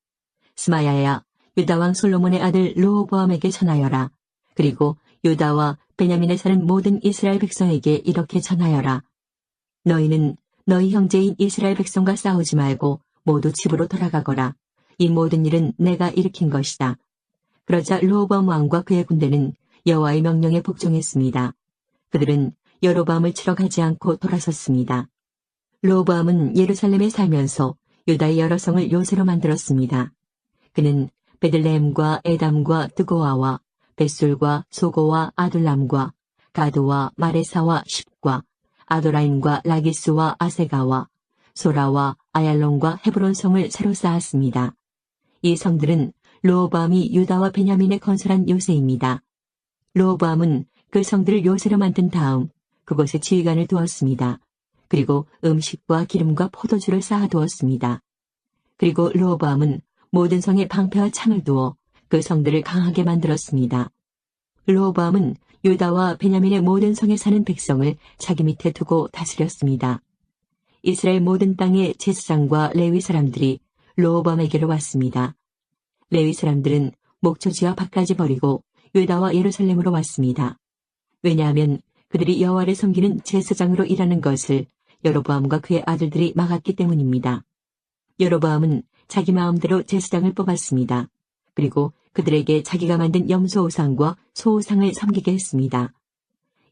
스마야야, 유다 왕 솔로몬의 아들 르호보암에게 전하여라. 그리고 유다와 베냐민에 사는 모든 이스라엘 백성에게 이렇게 전하여라. 너희는 너희 형제인 이스라엘 백성과 싸우지 말고 모두 집으로 돌아가거라. 이 모든 일은 내가 일으킨 것이다. 그러자 르호보암 왕과 그의 군대는 여호와의 명령에 복종했습니다. 그들은 여로보암을 치러 가지 않고 돌아섰습니다. 르호보암은 예루살렘에 살면서 유다의 여러 성을 요새로 만들었습니다. 그는 베들레헴과 에담과 드고아와 벳술과 소고와 아둘람과 가드와 마레사와 십과 아도라임과 라기스와 아세가와 소라와 아얄론과 헤브론 성을 새로 쌓았습니다. 이 성들은 르호보암이 유다와 베냐민에 건설한 요새입니다. 르호보암은 그 성들을 요새로 만든 다음 그곳에 지휘관을 두었습니다. 그리고 음식과 기름과 포도주를 쌓아두었습니다. 그리고 르호보암은 모든 성에 방패와 창을 두어 그 성들을 강하게 만들었습니다. 르호보암은 유다와 베냐민의 모든 성에 사는 백성을 자기 밑에 두고 다스렸습니다. 이스라엘 모든 땅의 제사장과 레위 사람들이 르호보암에게로 왔습니다. 레위 사람들은 목초지와 밭까지 버리고 유다와 예루살렘으로 왔습니다. 왜냐하면 그들이 여호와를 섬기는 제사장으로 일하는 것을 여로보암과 그의 아들들이 막았기 때문입니다. 여로보암은 자기 마음대로 제사장을 뽑았습니다. 그리고 그들에게 자기가 만든 염소우상과 소우상을 섬기게 했습니다.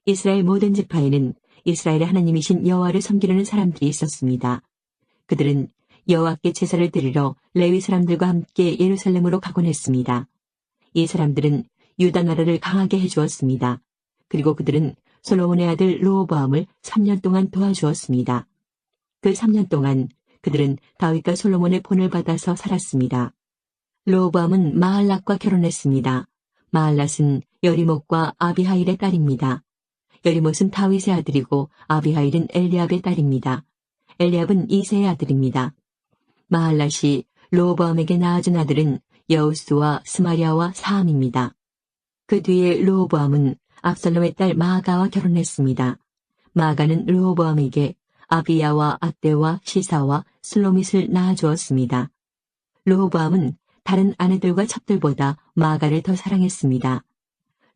이스라엘 모든 지파에는 이스라엘의 하나님이신 여호와를 섬기려는 사람들이 있었습니다. 그들은 여호와께 제사를 드리러 레위 사람들과 함께 예루살렘으로 가곤 했습니다. 이 사람들은 유다 나라를 강하게 해주었습니다. 그리고 그들은 솔로몬의 아들 르호보암을 3년 동안 도와주었습니다. 그 3년 동안 그들은 다윗과 솔로몬의 본을 받아서 살았습니다. 르호보암은 마할랏과 결혼했습니다. 마할랏은 여리목과 아비하일의 딸입니다. 여리못은 다윗의 아들이고 아비하일은 엘리압의 딸입니다. 엘리압은 이새의 아들입니다. 마할랏이 르호보암에게 낳아준 아들은 여우스와 스마리아와 사함입니다. 그 뒤에 르호보암은 압살롬의 딸 마아가와 결혼했습니다. 마아가는 르호보암에게 아비야와 앗대와 시사와 슬로밋을 낳아주었습니다. 르호보암은 다른 아내들과 첩들보다 마아가를 더 사랑했습니다.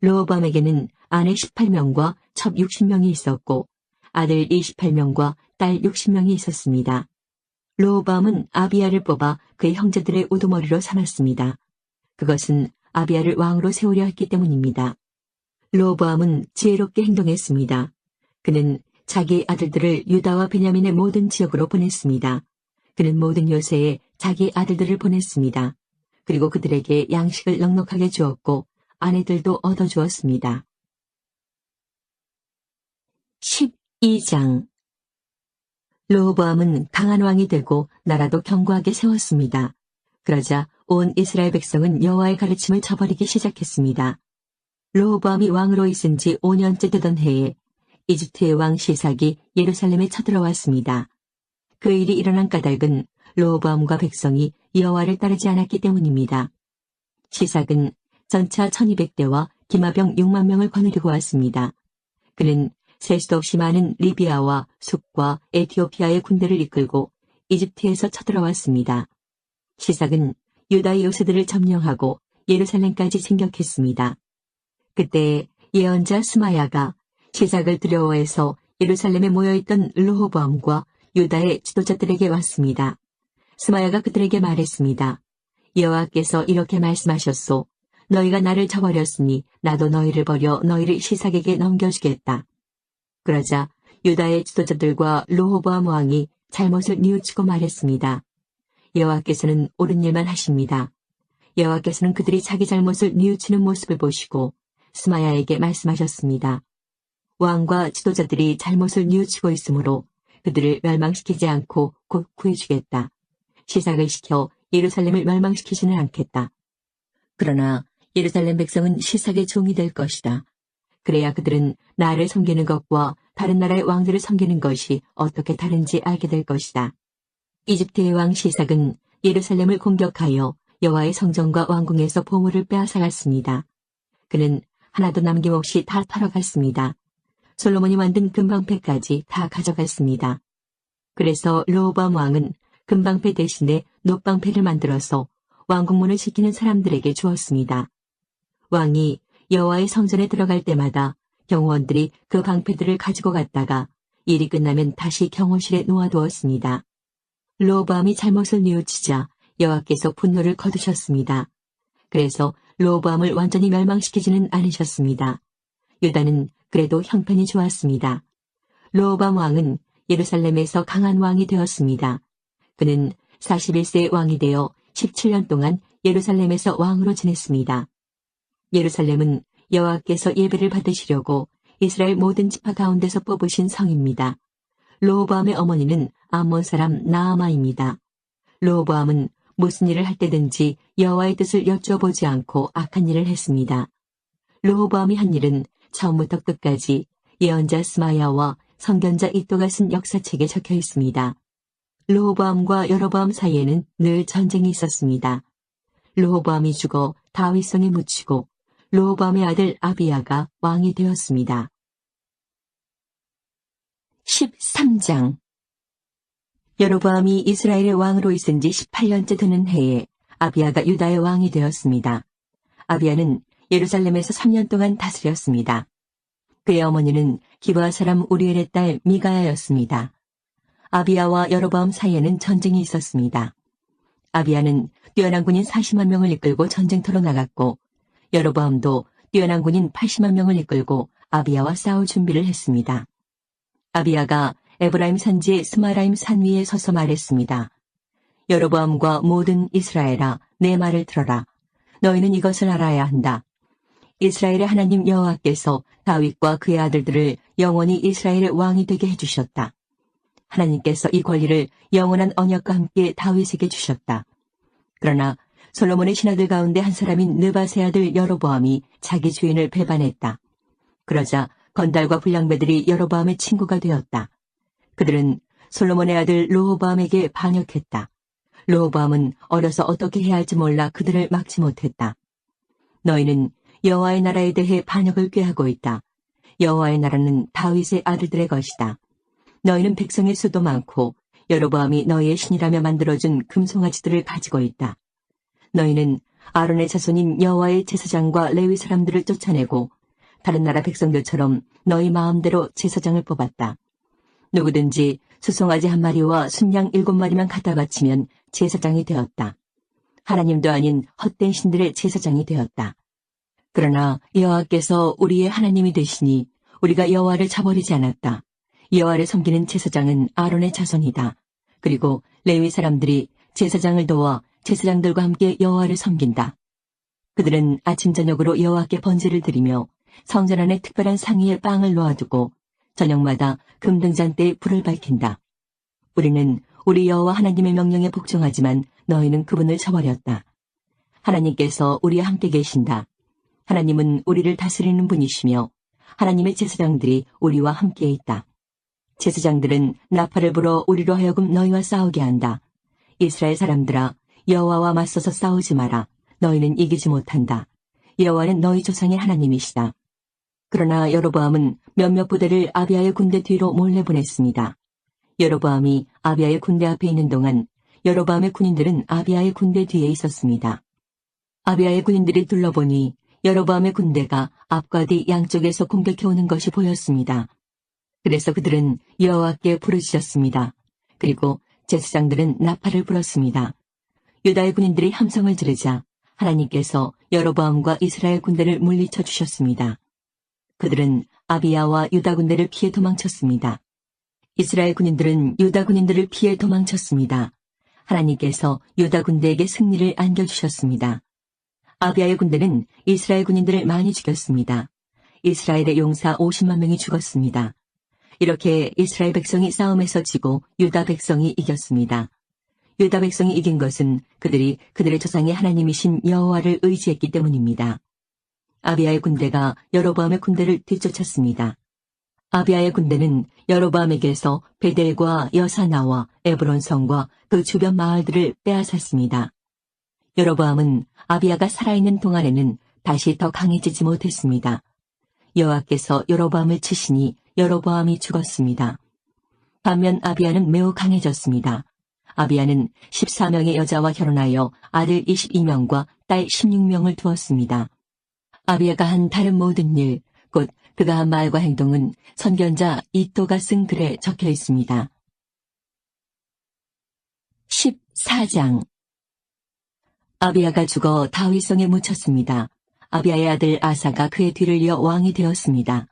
르호보암에게는 아내 18명과 첩 60명이 있었고 아들 28명과 딸 60명이 있었습니다. 르호보암은 아비야를 뽑아 그의 형제들의 우두머리로 삼았습니다. 그것은 아비야를 왕으로 세우려 했기 때문입니다. 르호보암은 지혜롭게 행동했습니다. 그는 자기 아들들을 유다와 베냐민의 모든 지역으로 보냈습니다. 그는 모든 요새에 자기 아들들을 보냈습니다. 그리고 그들에게 양식을 넉넉하게 주었고 아내들도 얻어주었습니다. 12장 르호보암은 강한 왕이 되고 나라도 견고하게 세웠습니다. 그러자 온 이스라엘 백성은 여호와의 가르침을 저버리기 시작했습니다. 르호보암이 왕으로 있은 지 5년째 되던 해에 이집트의 왕 시삭이 예루살렘에 쳐들어왔습니다. 그 일이 일어난 까닭은 르호보암과 백성이 여호와를 따르지 않았기 때문입니다. 시삭은 전차 1200대와 기마병 6만 명을 거느리고 왔습니다. 그는 셀 수 없이 많은 리비아와 숙과 에티오피아의 군대를 이끌고 이집트에서 쳐들어왔습니다. 시삭은 유다의 요새들을 점령하고 예루살렘까지 진격했습니다. 그때 예언자 스마야가 시삭을 두려워해서 예루살렘에 모여있던 르호보암과 유다의 지도자들에게 왔습니다. 스마야가 그들에게 말했습니다. 여호와께서 이렇게 말씀하셨소. 너희가 나를 저버렸으니 나도 너희를 버려 너희를 시삭에게 넘겨주겠다. 그러자 유다의 지도자들과 르호보암 왕이 잘못을 뉘우치고 말했습니다. 여호와께서는 옳은 일만 하십니다. 여호와께서는 그들이 자기 잘못을 뉘우치는 모습을 보시고 스마야에게 말씀하셨습니다. 왕과 지도자들이 잘못을 뉘우치고 있으므로 그들을 멸망시키지 않고 곧 구해주겠다. 시삭을 시켜 예루살렘을 멸망시키지는 않겠다. 그러나 예루살렘 백성은 시삭의 종이 될 것이다. 그래야 그들은 나를 섬기는 것과 다른 나라의 왕들을 섬기는 것이 어떻게 다른지 알게 될 것이다. 이집트의 왕 시삭은 예루살렘을 공격하여 여호와의 성전과 왕궁에서 보물을 빼앗아갔습니다. 그는 하나도 남김없이 다 털어갔습니다. 솔로몬이 만든 금방패까지 다 가져갔습니다. 그래서 르호보암 왕은 금방패 대신에 놋방패를 만들어서 왕궁문을 지키는 사람들에게 주었습니다. 왕이 여호와의 성전에 들어갈 때마다 경호원들이 그 방패들을 가지고 갔다가 일이 끝나면 다시 경호실에 놓아두었습니다. 르호보암이 잘못을 뉘우치자 여호와께서 분노를 거두셨습니다. 그래서 르호보암을 완전히 멸망시키지는 않으셨습니다. 유다는 그래도 형편이 좋았습니다. 르호보암 왕은 예루살렘에서 강한 왕이 되었습니다. 그는 41세 왕이 되어 17년 동안 예루살렘에서 왕으로 지냈습니다. 예루살렘은 여호와께서 예배를 받으시려고 이스라엘 모든 지파 가운데서 뽑으신 성입니다. 르호보암의 어머니는 암몬 사람 나아마입니다. 르호보암은 무슨 일을 할 때든지 여호와의 뜻을 여쭤보지 않고 악한 일을 했습니다. 르호보암이 한 일은 처음부터 끝까지 예언자 스마야와 선견자 이또가 쓴 역사책에 적혀 있습니다. 르호보암과 여로보암 사이에는 늘 전쟁이 있었습니다. 르호보암이 죽어 다윗성에 묻히고 르호보암의 아들 아비야가 왕이 되었습니다. 13장 여로보암이 이스라엘의 왕으로 있은 지 18년째 되는 해에 아비야가 유다의 왕이 되었습니다. 아비야는 예루살렘에서 3년 동안 다스렸습니다. 그의 어머니는 기브아 사람 우리엘의 딸 미가야였습니다. 아비야와 여로보암 사이에는 전쟁이 있었습니다. 아비야는 뛰어난 군인 40만 명을 이끌고 전쟁터로 나갔고 여로보암도 뛰어난 군인 80만 명을 이끌고 아비야와 싸울 준비를 했습니다. 아비야가 에브라임 산지의 스마라임 산 위에 서서 말했습니다. 여로보암과 모든 이스라엘아, 내 말을 들어라. 너희는 이것을 알아야 한다. 이스라엘의 하나님 여호와께서 다윗과 그의 아들들을 영원히 이스라엘의 왕이 되게 해주셨다. 하나님께서 이 권리를 영원한 언약과 함께 다윗에게 주셨다. 그러나 솔로몬의 신하들 가운데 한 사람인 느밧의 아들 여로보암이 자기 주인을 배반했다. 그러자 건달과 불량배들이 여로보암의 친구가 되었다. 그들은 솔로몬의 아들 르호보암에게 반역했다. 르호보암은 어려서 어떻게 해야 할지 몰라 그들을 막지 못했다. 너희는 여호와의 나라에 대해 반역을 꾀하고 있다. 여호와의 나라는 다윗의 아들들의 것이다. 너희는 백성의 수도 많고 여로보암이 너희의 신이라며 만들어준 금송아지들을 가지고 있다. 너희는 아론의 자손인 여호와의 제사장과 레위 사람들을 쫓아내고 다른 나라 백성들처럼 너희 마음대로 제사장을 뽑았다. 누구든지 수송아지 1마리와 순양 7마리만 갖다 바치면 제사장이 되었다. 하나님도 아닌 헛된 신들의 제사장이 되었다. 그러나 여호와께서 우리의 하나님이 되시니 우리가 여호와를 저버리지 않았다. 여호와를 섬기는 제사장은 아론의 자손이다. 그리고 레위 사람들이 제사장을 도와 제사장들과 함께 여호와를 섬긴다. 그들은 아침 저녁으로 여호와께 번제를 드리며 성전 안에 특별한 상위에 빵을 놓아두고 저녁마다 금등잔대에 불을 밝힌다. 우리는 우리 여호와 하나님의 명령에 복종하지만 너희는 그분을 저버렸다. 하나님께서 우리와 함께 계신다. 하나님은 우리를 다스리는 분이시며 하나님의 제사장들이 우리와 함께 있다. 제사장들은 나팔을 불어 우리로 하여금 너희와 싸우게 한다. 이스라엘 사람들아, 여호와와 맞서서 싸우지 마라. 너희는 이기지 못한다. 여호와는 너희 조상의 하나님이시다. 그러나 여로보암은 몇몇 부대를 아비야의 군대 뒤로 몰래 보냈습니다. 여로보암이 아비야의 군대 앞에 있는 동안 여로보암의 군인들은 아비야의 군대 뒤에 있었습니다. 아비야의 군인들이 둘러보니 여로보암의 군대가 앞과 뒤 양쪽에서 공격해오는 것이 보였습니다. 그래서 그들은 여호와께 부르짖었습니다. 그리고 제사장들은 나팔을 불었습니다. 유다의 군인들이 함성을 지르자 하나님께서 여로보암과 이스라엘 군대를 물리쳐 주셨습니다. 그들은 아비야와 유다 군대를 피해 도망쳤습니다. 이스라엘 군인들은 유다 군인들을 피해 도망쳤습니다. 하나님께서 유다 군대에게 승리를 안겨주셨습니다. 아비야의 군대는 이스라엘 군인들을 많이 죽였습니다. 이스라엘의 용사 50만 명이 죽었습니다. 이렇게 이스라엘 백성이 싸움에서 지고 유다 백성이 이겼습니다. 유다 백성이 이긴 것은 그들이 그들의 조상의 하나님이신 여호와를 의지했기 때문입니다. 아비야의 군대가 여로보암의 군대를 뒤쫓았습니다. 아비야의 군대는 여로보암에게서 베델과 여사나와 에브론 성과 그 주변 마을들을 빼앗았습니다. 여로보암은 아비야가 살아있는 동안에는 다시 더 강해지지 못했습니다. 여호와께서 여로보암을 치시니 여로보암이 죽었습니다. 반면 아비야는 매우 강해졌습니다. 아비야는 14명의 여자와 결혼하여 아들 22명과 딸 16명을 두었습니다. 아비야가 한 다른 모든 일, 곧 그가 한 말과 행동은 선견자 이또가 쓴 글에 적혀 있습니다. 14장 아비야가 죽어 다윗성에 묻혔습니다. 아비야의 아들 아사가 그의 뒤를 이어 왕이 되었습니다.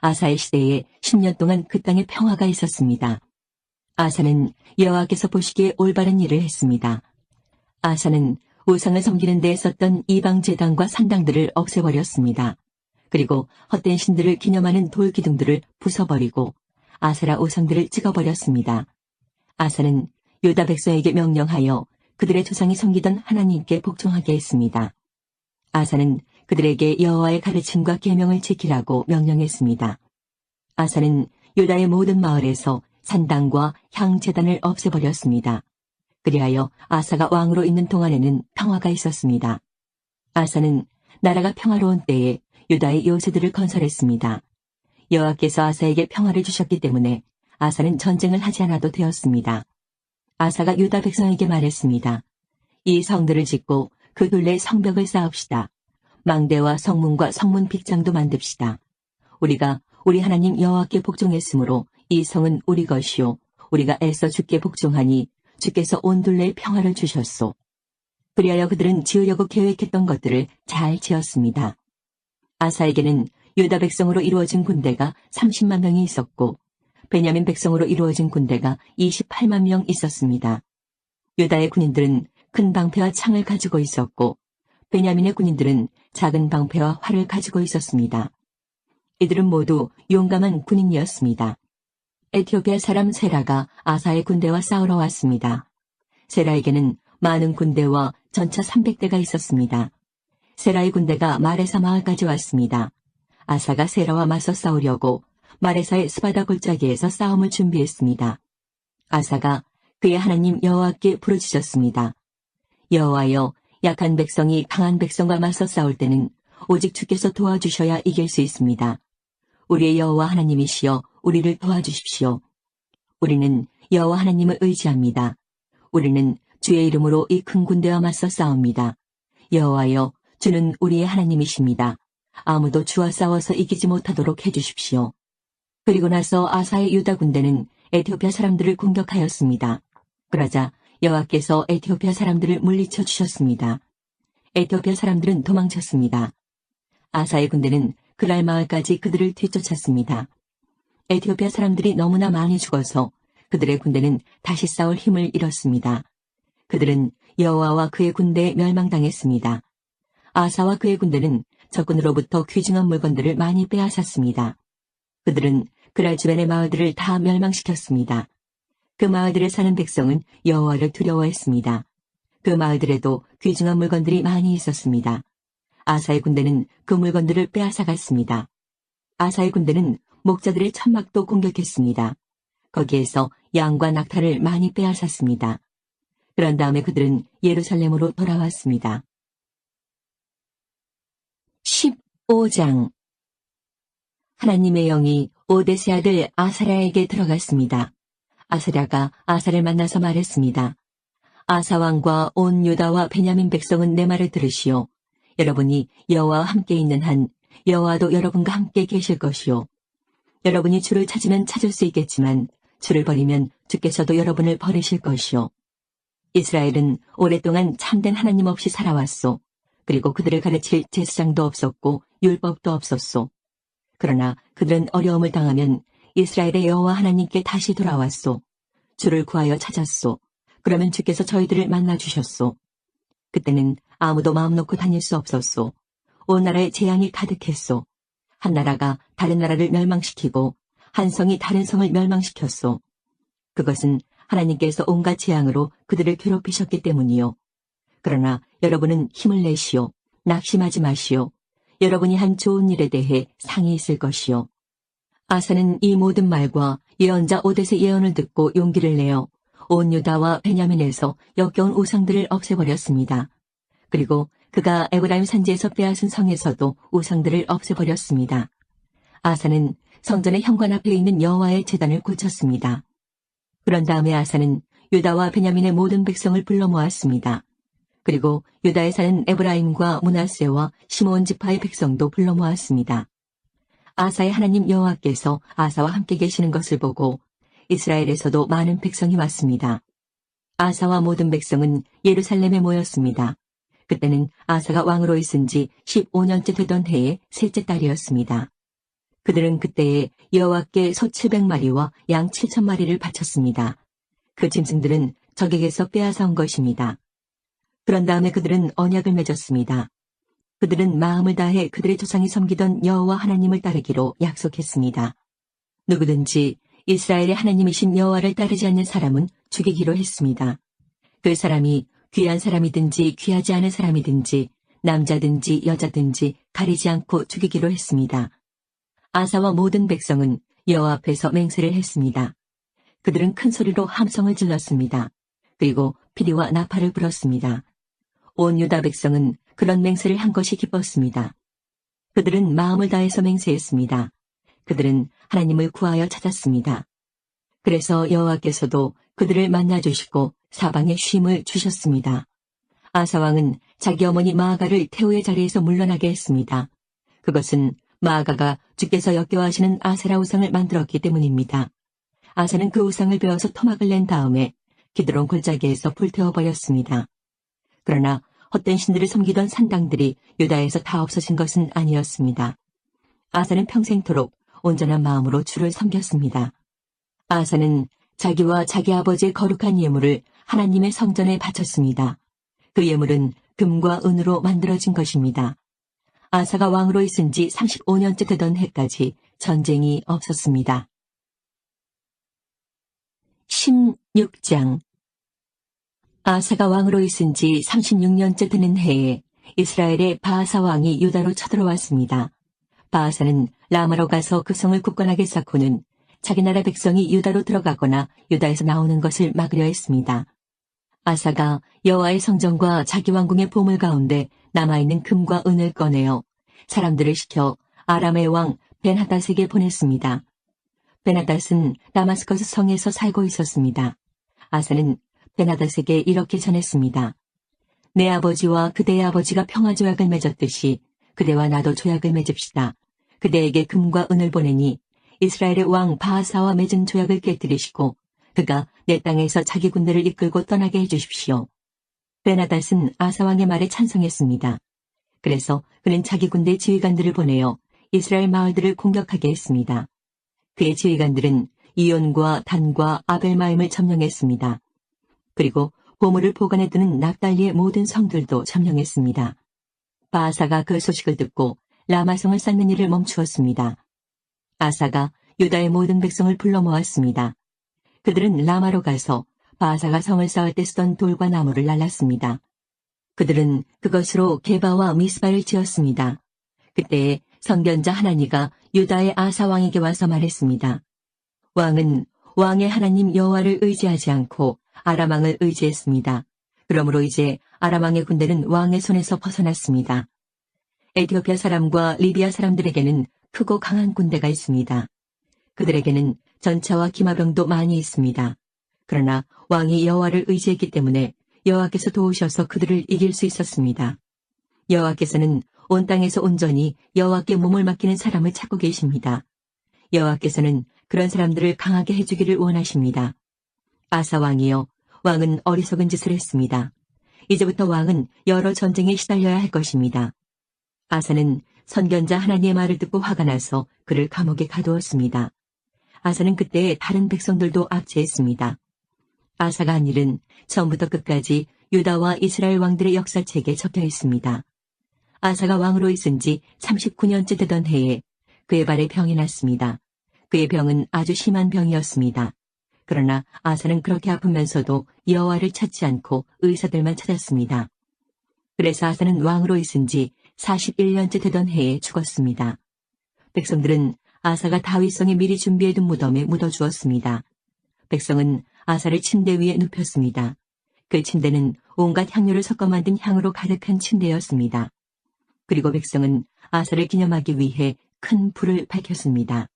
아사의 시대에 10년 동안 그 땅에 평화가 있었습니다. 아사는 여호와께서 보시기에 올바른 일을 했습니다. 아사는 우상을 섬기는 데 썼던 이방 제단과 산당들을 없애버렸습니다. 그리고 헛된 신들을 기념하는 돌기둥들을 부숴버리고 아세라 우상들을 찍어버렸습니다. 아사는 유다 백성에게 명령하여 그들의 조상이 섬기던 하나님께 복종하게 했습니다. 아사는 그들에게 여호와의 가르침과 계명을 지키라고 명령했습니다. 아사는 유다의 모든 마을에서 산당과 향제단을 없애버렸습니다. 그리하여 아사가 왕으로 있는 동안에는 평화가 있었습니다. 아사는 나라가 평화로운 때에 유다의 요새들을 건설했습니다. 여호와께서 아사에게 평화를 주셨기 때문에 아사는 전쟁을 하지 않아도 되었습니다. 아사가 유다 백성에게 말했습니다. 이 성들을 짓고 그 둘레 성벽을 쌓읍시다. 망대와 성문과 성문 빗장도 만듭시다. 우리가 우리 하나님 여호와께 복종했으므로 이 성은 우리 것이요 우리가 애써 주께 복종하니 주께서 온 둘레에 평화를 주셨소. 그리하여 그들은 지으려고 계획했던 것들을 잘 지었습니다. 아사에게는 유다 백성으로 이루어진 군대가 30만 명이 있었고 베냐민 백성으로 이루어진 군대가 28만 명 있었습니다. 유다의 군인들은 큰 방패와 창을 가지고 있었고 베냐민의 군인들은 작은 방패와 활을 가지고 있었습니다. 이들은 모두 용감한 군인이었습니다. 에티오피아 사람 세라가 아사의 군대와 싸우러 왔습니다. 세라에게는 많은 군대와 전차 300대가 있었습니다. 세라의 군대가 마레사 마을까지 왔습니다. 아사가 세라와 맞서 싸우려고 마레사의 스바다 골짜기에서 싸움을 준비했습니다. 아사가 그의 하나님 여호와께 부르짖었습니다. 여호와여, 약한 백성이 강한 백성과 맞서 싸울 때는 오직 주께서 도와주셔야 이길 수 있습니다. 우리의 여호와 하나님이시여, 우리를 도와주십시오. 우리는 여호와 하나님을 의지합니다. 우리는 주의 이름으로 이 큰 군대와 맞서 싸웁니다. 여호와여, 주는 우리의 하나님이십니다. 아무도 주와 싸워서 이기지 못하도록 해주십시오. 그리고 나서 아사의 유다 군대는 에티오피아 사람들을 공격하였습니다. 그러자 여호와께서 에티오피아 사람들을 물리쳐 주셨습니다. 에티오피아 사람들은 도망쳤습니다. 아사의 군대는 그랄 마을까지 그들을 뒤쫓았습니다. 에티오피아 사람들이 너무나 많이 죽어서 그들의 군대는 다시 싸울 힘을 잃었습니다. 그들은 여호와와 그의 군대에 멸망당했습니다. 아사와 그의 군대는 적군으로부터 귀중한 물건들을 많이 빼앗았습니다. 그들은 그랄 주변의 마을들을 다 멸망시켰습니다. 그 마을들에 사는 백성은 여호와를 두려워했습니다. 그 마을들에도 귀중한 물건들이 많이 있었습니다. 아사의 군대는 그 물건들을 빼앗아갔습니다. 아사의 군대는 목자들의 천막도 공격했습니다. 거기에서 양과 낙타를 많이 빼앗았습니다. 그런 다음에 그들은 예루살렘으로 돌아왔습니다. 15장. 하나님의 영이 오데스의 아들 아사랴에게 들어갔습니다. 아사랴가 아사를 만나서 말했습니다. 아사 왕과 온 유다와 베냐민 백성은 내 말을 들으시오. 여러분이 여호와와 함께 있는 한 여호와도 여러분과 함께 계실 것이오. 여러분이 주를 찾으면 찾을 수 있겠지만 주를 버리면 주께서도 여러분을 버리실 것이오. 이스라엘은 오랫동안 참된 하나님 없이 살아왔소. 그리고 그들을 가르칠 제사장도 없었고 율법도 없었소. 그러나 그들은 어려움을 당하면 이스라엘의 여호와 하나님께 다시 돌아왔소. 주를 구하여 찾았소. 그러면 주께서 저희들을 만나주셨소. 그때는 아무도 마음 놓고 다닐 수 없었소. 온 나라에 재앙이 가득했소. 한 나라가 다른 나라를 멸망시키고 한 성이 다른 성을 멸망시켰소. 그것은 하나님께서 온갖 재앙으로 그들을 괴롭히셨기 때문이요. 그러나 여러분은 힘을 내시오. 낙심하지 마시오. 여러분이 한 좋은 일에 대해 상이 있을 것이요. 아사는 이 모든 말과 예언자 오뎃의 예언을 듣고 용기를 내어 온 유다와 베냐민에서 역겨운 우상들을 없애버렸습니다. 그리고 그가 에브라임 산지에서 빼앗은 성에서도 우상들을 없애버렸습니다. 아사는 성전의 현관 앞에 있는 여호와의 제단을 고쳤습니다. 그런 다음에 아사는 유다와 베냐민의 모든 백성을 불러 모았습니다. 그리고 유다에 사는 에브라임과 므낫세와 시므온 지파의 백성도 불러 모았습니다. 아사의 하나님 여호와께서 아사와 함께 계시는 것을 보고 이스라엘에서도 많은 백성이 왔습니다. 아사와 모든 백성은 예루살렘에 모였습니다. 그때는 아사가 왕으로 있은 지 15년째 되던 해의 셋째 달이었습니다. 그들은 그때에 여호와께 소 700마리와 양 7,000마리를 바쳤습니다. 그 짐승들은 적에게서 빼앗아온 것입니다. 그런 다음에 그들은 언약을 맺었습니다. 그들은 마음을 다해 그들의 조상이 섬기던 여호와 하나님을 따르기로 약속했습니다. 누구든지 이스라엘의 하나님이신 여호와를 따르지 않는 사람은 죽이기로 했습니다. 그 사람이 귀한 사람이든지 귀하지 않은 사람이든지 남자든지 여자든지 가리지 않고 죽이기로 했습니다. 아사와 모든 백성은 여호와 앞에서 맹세를 했습니다. 그들은 큰 소리로 함성을 질렀습니다. 그리고 피리와 나팔을 불었습니다. 온 유다 백성은 그런 맹세를 한 것이 기뻤습니다. 그들은 마음을 다해서 맹세했습니다. 그들은 하나님을 구하여 찾았습니다. 그래서 여호와께서도 그들을 만나주시고 사방에 쉼을 주셨습니다. 아사 왕은 자기 어머니 마아가를 태우의 자리에서 물러나게 했습니다. 그것은 마아가가 주께서 역겨워하시는 아세라 우상을 만들었기 때문입니다. 아사는 그 우상을 베어서 토막을 낸 다음에 기드론 골짜기에서 불태워버렸습니다. 그러나 헛된 신들을 섬기던 산당들이 유다에서 다 없어진 것은 아니었습니다. 아사는 평생토록 온전한 마음으로 주를 섬겼습니다. 아사는 자기와 자기 아버지의 거룩한 예물을 하나님의 성전에 바쳤습니다. 그 예물은 금과 은으로 만들어진 것입니다. 아사가 왕으로 있은 지 35년째 되던 해까지 전쟁이 없었습니다. 16장. 아사가 왕으로 있은 지 36년째 되는 해에 이스라엘의 바하사 왕이 유다로 쳐들어왔습니다. 바아사는 라마로 가서 그 성을 굳건하게 쌓고는 자기 나라 백성이 유다로 들어가거나 유다에서 나오는 것을 막으려 했습니다. 아사가 여호와의 성전과 자기 왕궁의 보물 가운데 남아있는 금과 은을 꺼내어 사람들을 시켜 아람의 왕 벤하닷에게 보냈습니다. 벤하닷은 다마스커스 성에서 살고 있었습니다. 아사는 벤하닷에게 이렇게 전했습니다. 내 아버지와 그대의 아버지가 평화조약을 맺었듯이 그대와 나도 조약을 맺읍시다. 그대에게 금과 은을 보내니 이스라엘의 왕 바하사와 맺은 조약을 깨뜨리시고 그가 내 땅에서 자기 군대를 이끌고 떠나게 해주십시오. 벤하닷은 아사왕의 말에 찬성했습니다. 그래서 그는 자기 군대 지휘관들을 보내어 이스라엘 마을들을 공격하게 했습니다. 그의 지휘관들은 이온과 단과 아벨마임을 점령했습니다. 그리고 보물을 보관해두는 납달리의 모든 성들도 점령했습니다. 바하사가 그 소식을 듣고 라마성을 쌓는 일을 멈추었습니다. 아사가 유다의 모든 백성을 불러 모았습니다. 그들은 라마로 가서 바하사가 성을 쌓을 때 쓰던 돌과 나무를 날랐습니다. 그들은 그것으로 게바와 미스바를 지었습니다. 그때에 선견자 하나니가 유다의 아사 왕에게 와서 말했습니다. 왕은 왕의 하나님 여호와를 의지하지 않고 아람 왕을 의지했습니다. 그러므로 이제 아람 왕의 군대는 왕의 손에서 벗어났습니다. 에티오피아 사람과 리비아 사람들에게는 크고 강한 군대가 있습니다. 그들에게는 전차와 기마병도 많이 있습니다. 그러나 왕이 여호와를 의지했기 때문에 여호와께서 도우셔서 그들을 이길 수 있었습니다. 여호와께서는 온 땅에서 온전히 여호와께 몸을 맡기는 사람을 찾고 계십니다. 여호와께서는 그런 사람들을 강하게 해주기를 원하십니다. 아사 왕이여, 왕은 어리석은 짓을 했습니다. 이제부터 왕은 여러 전쟁에 시달려야 할 것입니다. 아사는 선견자 하나님의 말을 듣고 화가 나서 그를 감옥에 가두었습니다. 아사는 그때 다른 백성들도 압제했습니다. 아사가 한 일은 처음부터 끝까지 유다와 이스라엘 왕들의 역사책에 적혀 있습니다. 아사가 왕으로 있은 지 39년째 되던 해에 그의 발에 병이 났습니다. 그의 병은 아주 심한 병이었습니다. 그러나 아사는 그렇게 아프면서도 여호와를 찾지 않고 의사들만 찾았습니다. 그래서 아사는 왕으로 있은 지 41년째 되던 해에 죽었습니다. 백성들은 아사가 다윗성에 미리 준비해둔 무덤에 묻어주었습니다. 백성은 아사를 침대 위에 눕혔습니다. 그 침대는 온갖 향료를 섞어 만든 향으로 가득한 침대였습니다. 그리고 백성은 아사를 기념하기 위해 큰 불을 밝혔습니다.